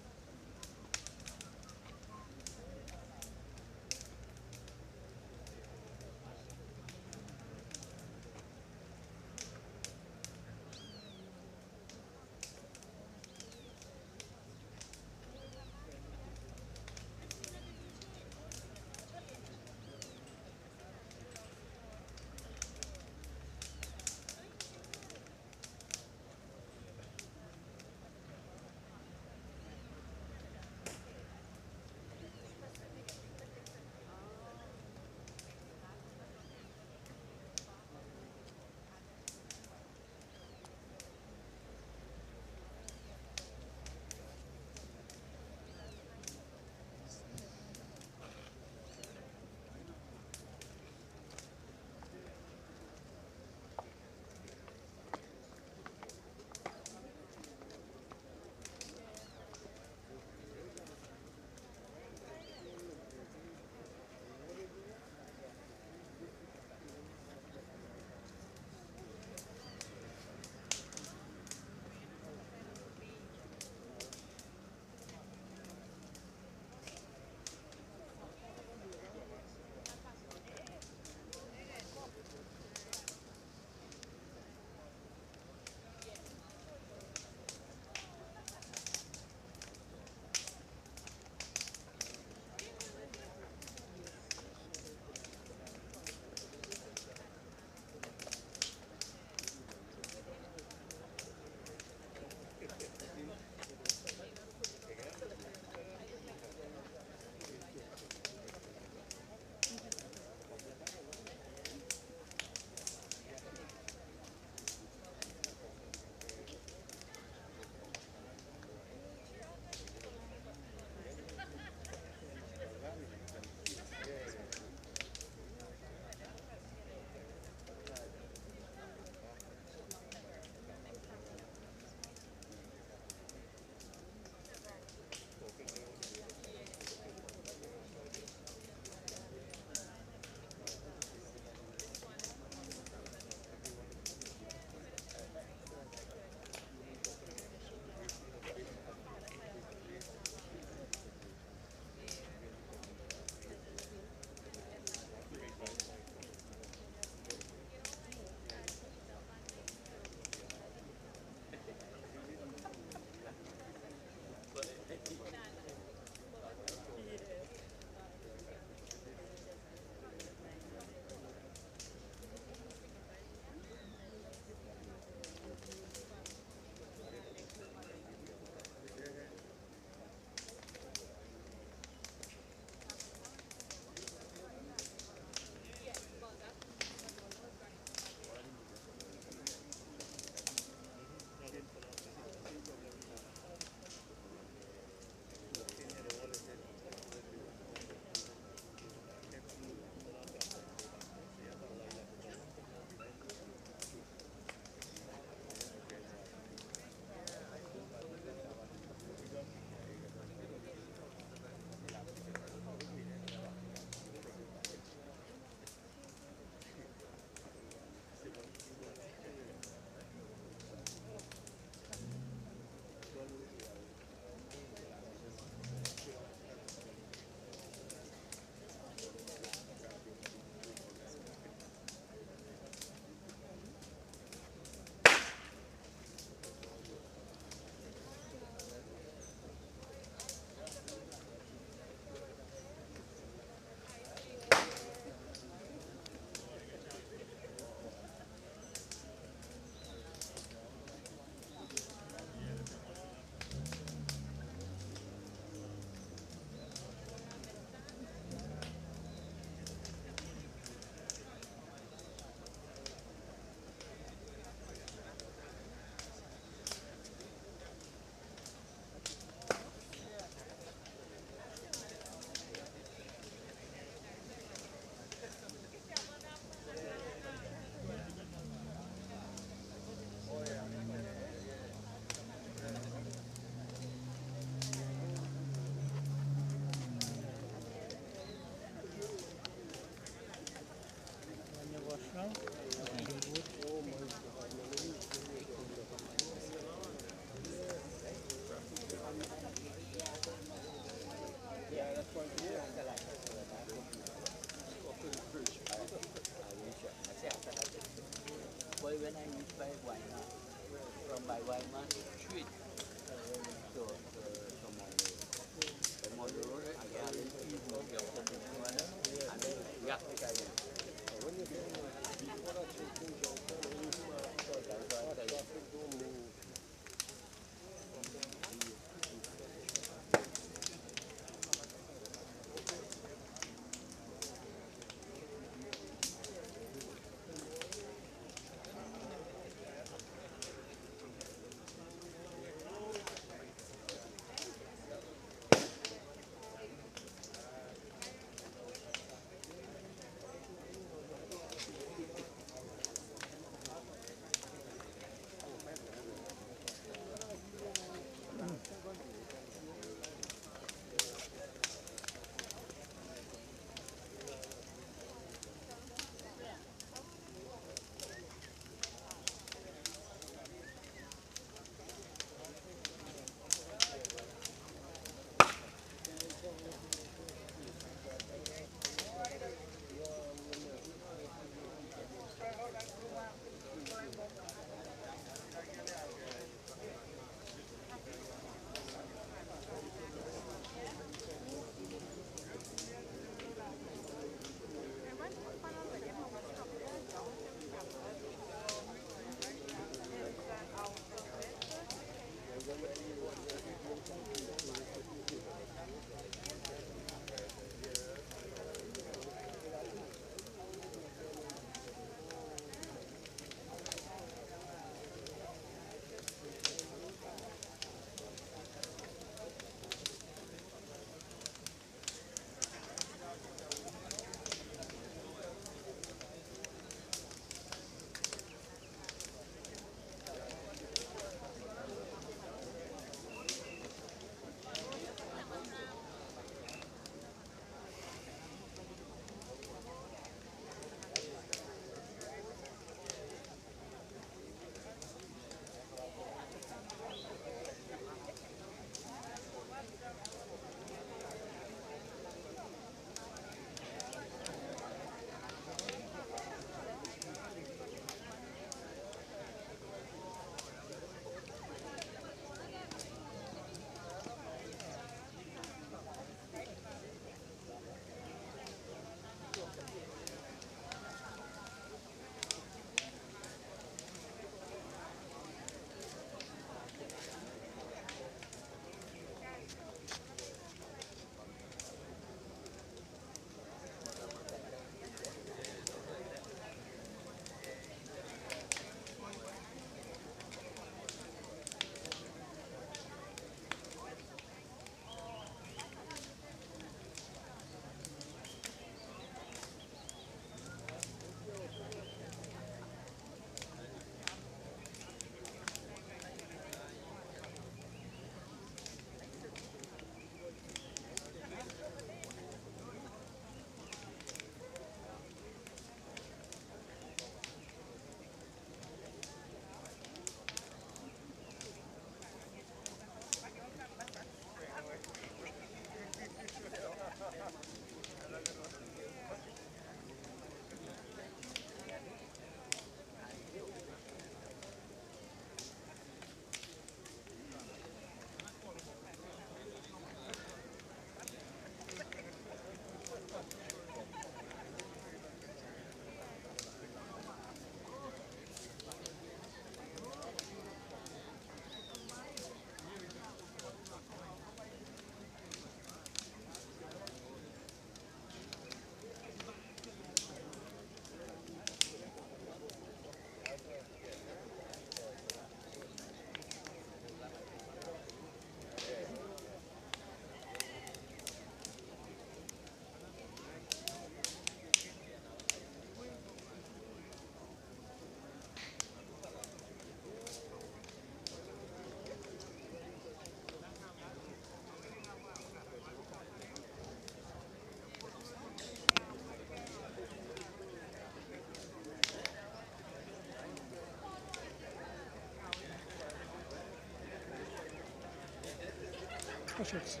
G: Questions?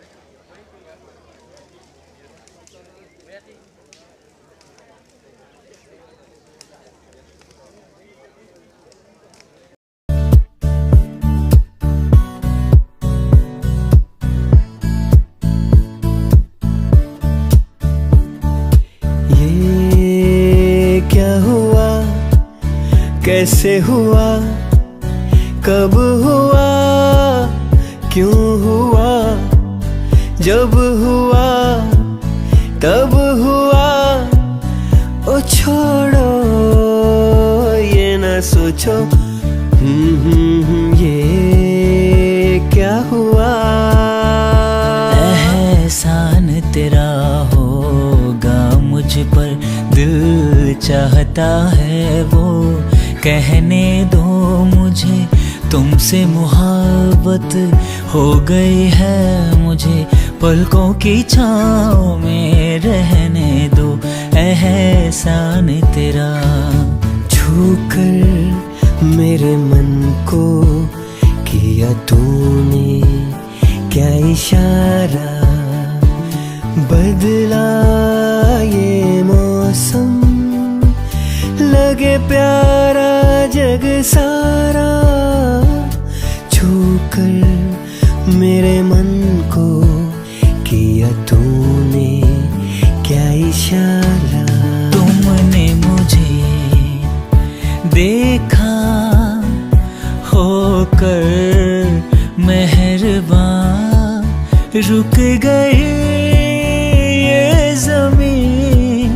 H: क्या हुआ, कैसे हुआ, कब हुआ, क्यों हुआ, जब हुआ तब हुआ। ओ छोड़ो ये न सोचो ये क्या हुआ।
I: एहसान तेरा होगा मुझ पर, दिल चाहता है वो कहने दो मुझे, तुमसे मोहब्बत हो गई है मुझे, पलकों की छाँव में रहने दो। एहसान तेरा
H: छूकर मेरे मन को किया तूने क्या इशारा, बदला ये मौसम, लगे प्यारा जग सारा। छूकर मेरे मन को किया तूने क्या इशारा।
I: तुमने मुझे देखा होकर मेहरबान, रुक गई ये ज़मीन,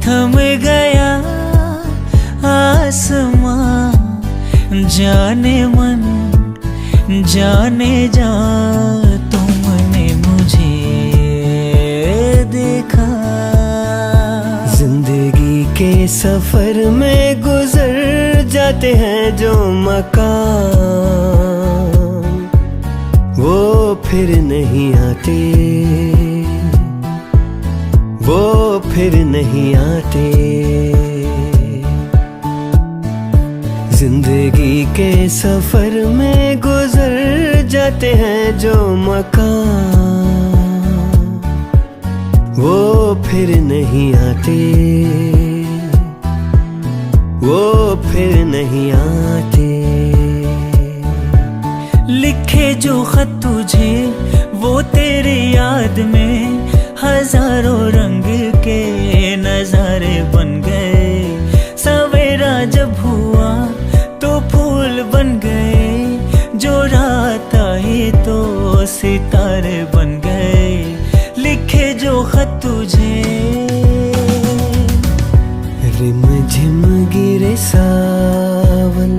I: थम गया आसमां, जाने मन जाने जा तुमने मुझे देखा।
H: जिंदगी के सफर में गुजर जाते हैं जो मकाम, वो फिर नहीं आते, वो फिर नहीं आते। जिंदगी के सफर में गुजर जाते हैं जो मकाम, वो फिर नहीं आते, वो फिर नहीं आते।
I: लिखे जो खत तुझे वो तेरी याद में, हजारों रंग के नजारे बन गए। सवेरा जब हुआ तो फूल बन गए, जो रात आई तो सितारे बन गए। लिखे जो खत तुझे,
H: रिम झिम गिरे सावन,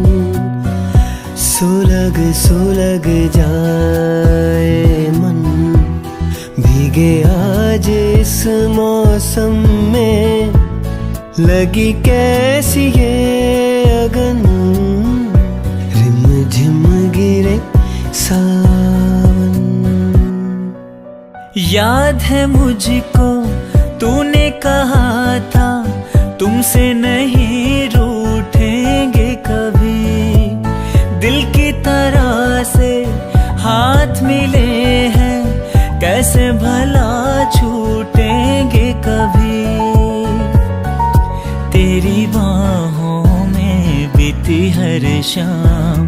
H: सुलग सुलग जाए मन, भीगे आज इस मौसम में, लगी कैसी ये अगन। रिम झिम गिरे सावन।
I: याद है मुझको तूने कहा था, तुमसे नहीं रूठेंगे कभी। दिल की तरह से हाथ मिले हैं, कैसे भला छूटेंगे कभी। तेरी बाहों में बीती हर शाम,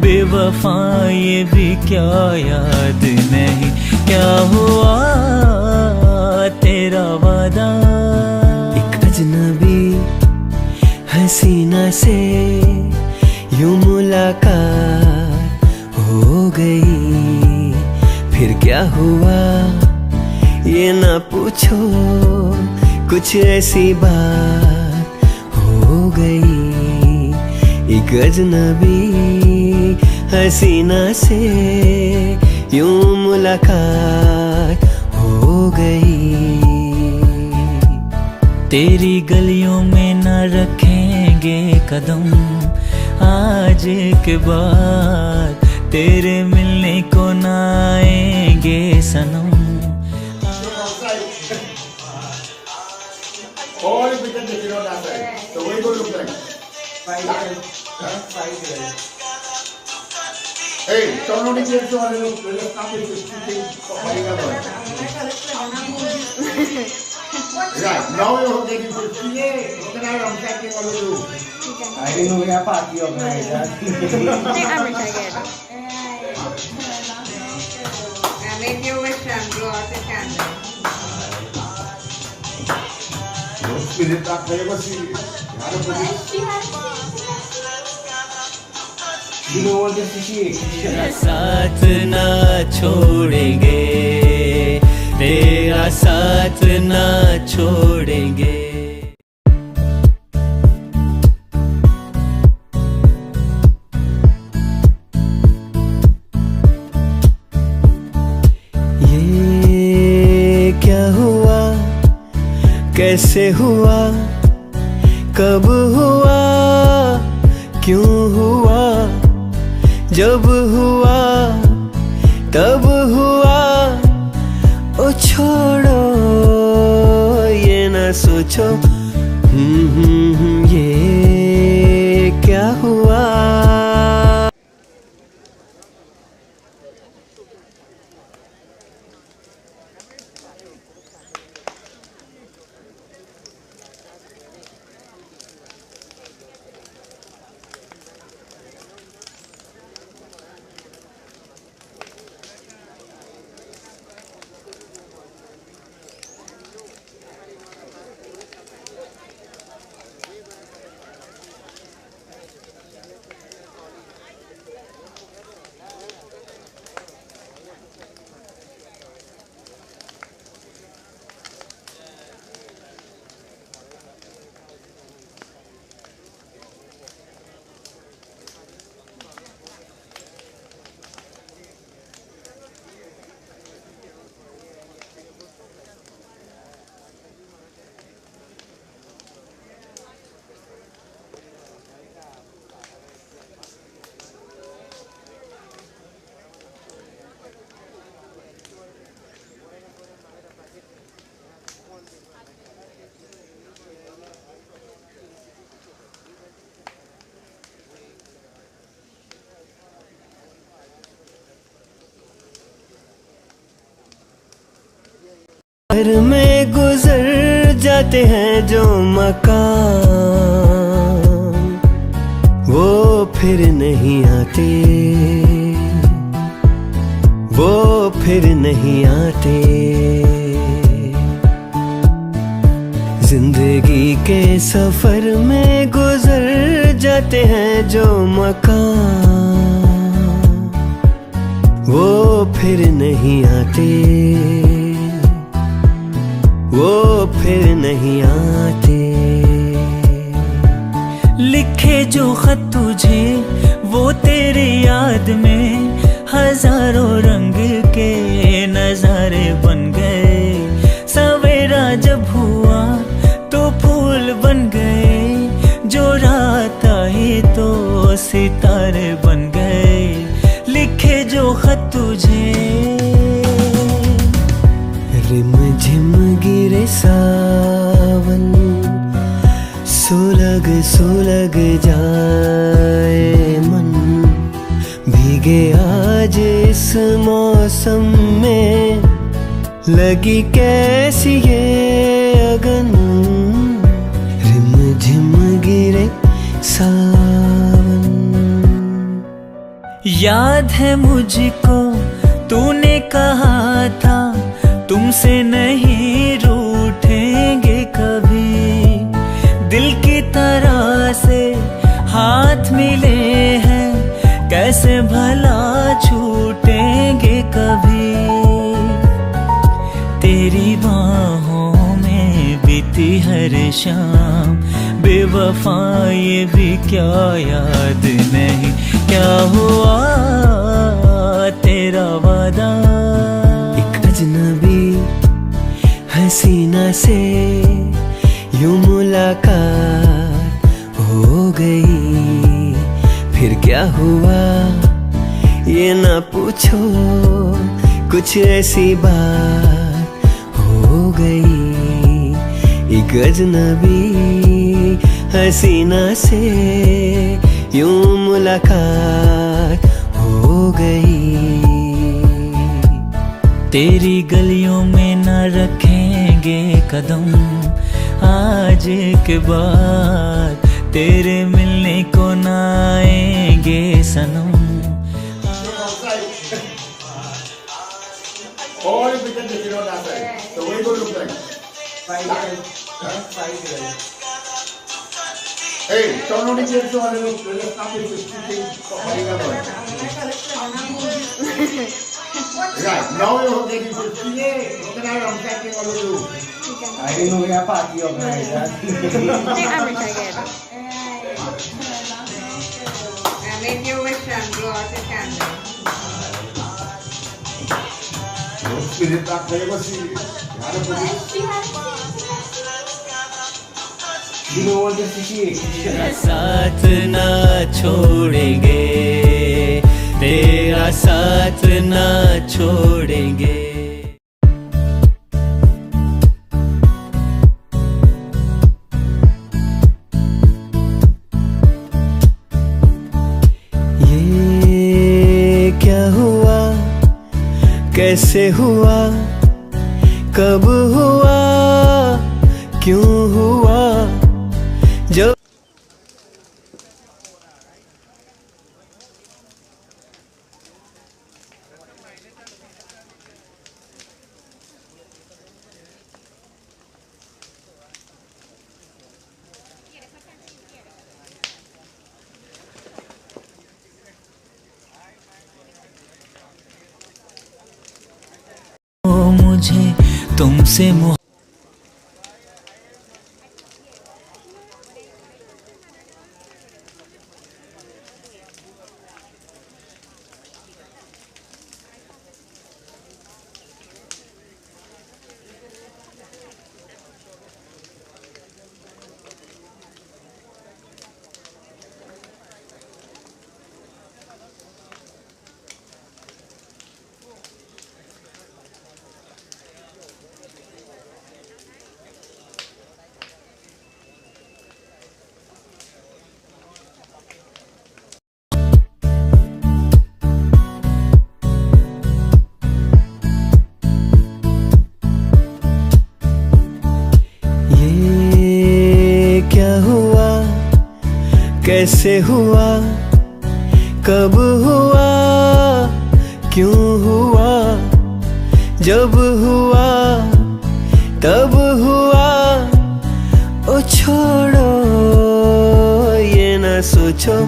I: बेवफा ये भी क्या याद नहीं, क्या हुआ तेरा वादा।
H: एक अजनबी हसीना से यूं मुलाकात हो गई, फिर क्या हुआ ये ना पूछो, कुछ ऐसी बात हो गई। एक अजनबी हसीना से यूं मुलाकात हो गई।
I: तेरी गलियों में न रखेंगे कदम, आज के बाद तेरे मिलने को न आएंगे सनम।
J: All the pictures that you know that side. So what are you going to look like?
D: 5 years. 5 years.
J: Hey, turn on the kids so I will stop it with shooting. Right, now you're getting to see it. Look at how I'm checking all of you.
D: I didn't know we have party organized.
K: And if you wish them, blow out the candle.
J: spin it back there, you go see. You have to put it. You don't want this to shake.
H: साथ ना छोड़ेंगे, तेरा साथ ना छोड़ेंगे। ये क्या हुआ, कैसे हुआ, कब हुआ, क्यों हुआ, जब हुआ तब हुआ, ओ छोड़ो ये न सोचो, ये क्या हुआ। घर में गुजर जाते हैं जो मकान, वो फिर नहीं आते, वो फिर नहीं आते। जिंदगी के सफर में गुजर जाते हैं जो मकान, वो फिर नहीं आते, वो फिर नहीं आते।
I: लिखे जो खत तुझे वो तेरी याद में हजारों रंग के नजारे बन गए। सवेरा जब हुआ तो फूल बन गए, जो रात आई तो सितारे बन गए। लिखे जो खत तुझे
H: रिम झिम गिरे सावन, सुलग सुलग जाए मन, भीगे आज इस मौसम में, लगी कैसी ये अगन। रिम झिम गिरे सावन।
I: याद है मुझको तूने कहा था तुमसे नहीं रूठेंगे कभी। दिल की तरह से हाथ मिले हैं, कैसे भला छूटेंगे कभी। तेरी बाहों में बीती हर शाम, बेवफा ये भी क्या याद नहीं, क्या हुआ तेरा वादा।
H: एक अजनबी हसीना से यूं मुलाकात हो गई, फिर क्या हुआ ये ना पूछो, कुछ ऐसी बात हो गई। एक अजनबी हसीना से यूं मुलाकात हो गई।
I: तेरी गलियों में न रखेंगे कदम, आज के बाद तेरे मिलने को न आएंगे सनम।
J: All the pictures you know that side. So what you gonna look like? Hey, turn on the game so I don't stop it with shooting. Right, now you're getting to see it. Look at how I'm catching all of you.
D: I didn't know we had a party organized.
K: Make your wish and blow out the candle.
J: Don't spin it back there, but see.
D: You know what this is?
I: साथ ना छोड़ेंगे, तेरा साथ ना छोड़ेंगे।
H: ये क्या हुआ, कैसे हुआ, कब हुआ, क्यों हुआ, जब
I: मुझे तुमसे
H: ये क्या हुआ, कैसे हुआ, कब हुआ, क्यों हुआ, जब हुआ, तब हुआ, ओ छोड़ो ये न सोचो,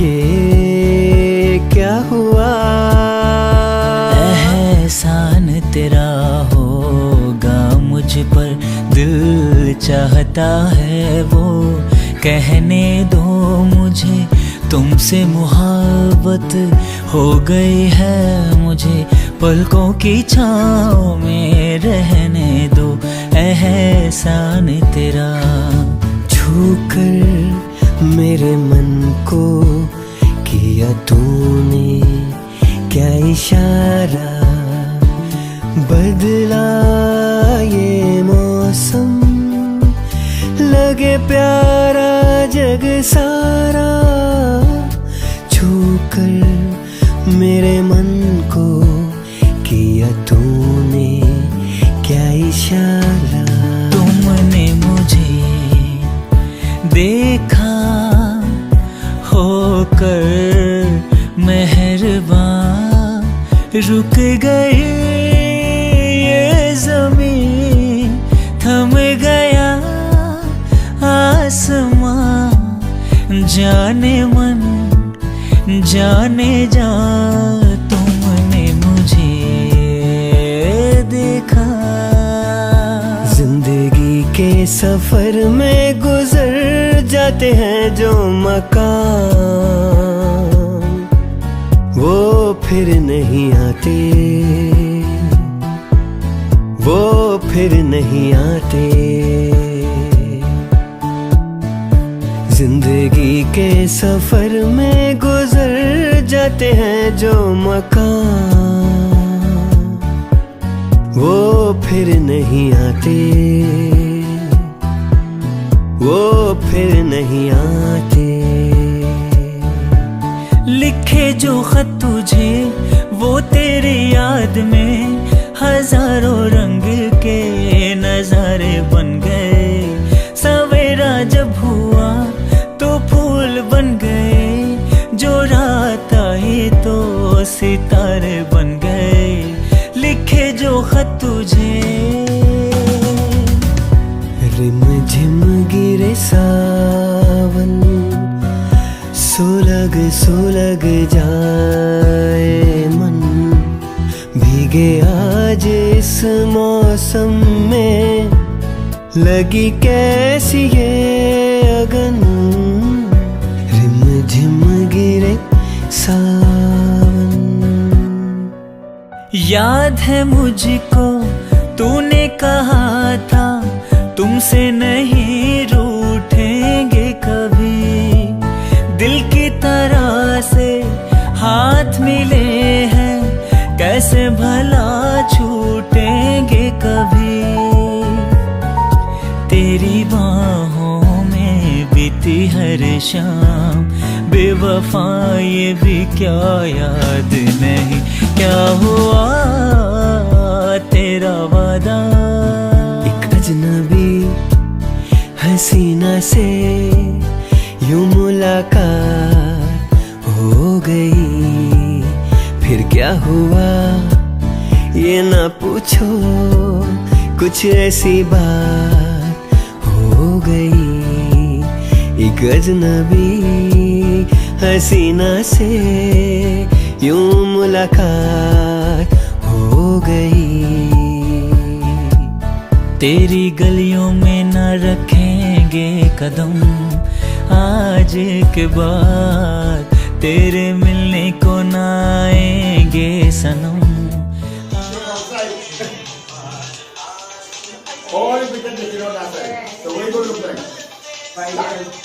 H: ये क्या हुआ,
I: एहसान तेरा होगा मुझ पर, दिल चाहता है वो कहने दो मुझे, तुमसे मोहब्बत हो गई है मुझे, पलकों की छाँव में रहने दो, एहसान तेरा।
H: छूकर मेरे मन को किया तूने क्या इशारा, बदला ये मौसम, लगे प्यारा जग सारा, छूकर मेरे मन को किया तूने क्या इशारा,
I: तुमने मुझे देखा होकर मेहरबान, रुक गई ये ज़मीन, थम गया आसमां, जाने मन जाने जा, तुमने मुझे देखा।
H: जिंदगी के सफर में गुजर जाते हैं जो मकाम, वो फिर नहीं आते, वो फिर नहीं आते। जिंदगी के सफर में गुजर जाते हैं जो मकाम, वो फिर नहीं आते, वो फिर नहीं आते।
I: लिखे जो खत तुझे वो तेरी याद में, हजारों रंग के नजारे बन गए, सवेरा जब हुआ तो फूल बन गए, जो रात आई तो सितारे बन गए। लिखे जो खत तुझे
H: सुलग जाए मन, भीगे आज इस मौसम में, लगी कैसी ये अगन, रिम झिम गिरे सावन।
I: याद है मुझको तूने कहा था तुमसे नहीं रूठेंगे कभी, दिल की तरह से हाथ मिले हैं, कैसे भला छूटेंगे कभी। तेरी बाहों में बीती हर शाम, बेवफा ये भी क्या याद नहीं, क्या हुआ तेरा वादा।
H: एक अजनबी हसीना से यूं मुलाकात हो गई, फिर क्या हुआ ये ना पूछो, कुछ ऐसी बात हो गई। एक अजनबी हसीना से यूं मुलाकात हो गई।
I: तेरी गलियों में न रखेंगे कदम, आज के बाद तेरे मिलने को न आएंगे सनम।
J: All the pictures that you know that side. So what are you going to look like?
D: 5 years.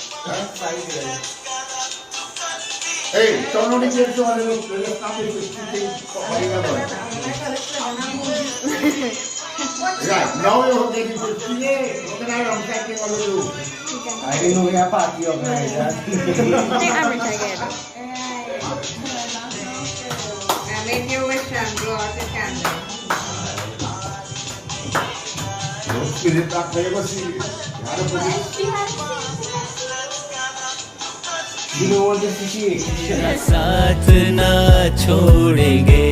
D: 5 years.
J: Hey, turn on the game so I don't stop it with shooting. Right, now you're getting to see it. What can I'm checking what to do.
D: I didn't know we have party organized.
K: Make your wish and blow out the candle.
J: Spirit up there, you see.
D: You don't want this to see.
I: साथ ना छोड़ेंगे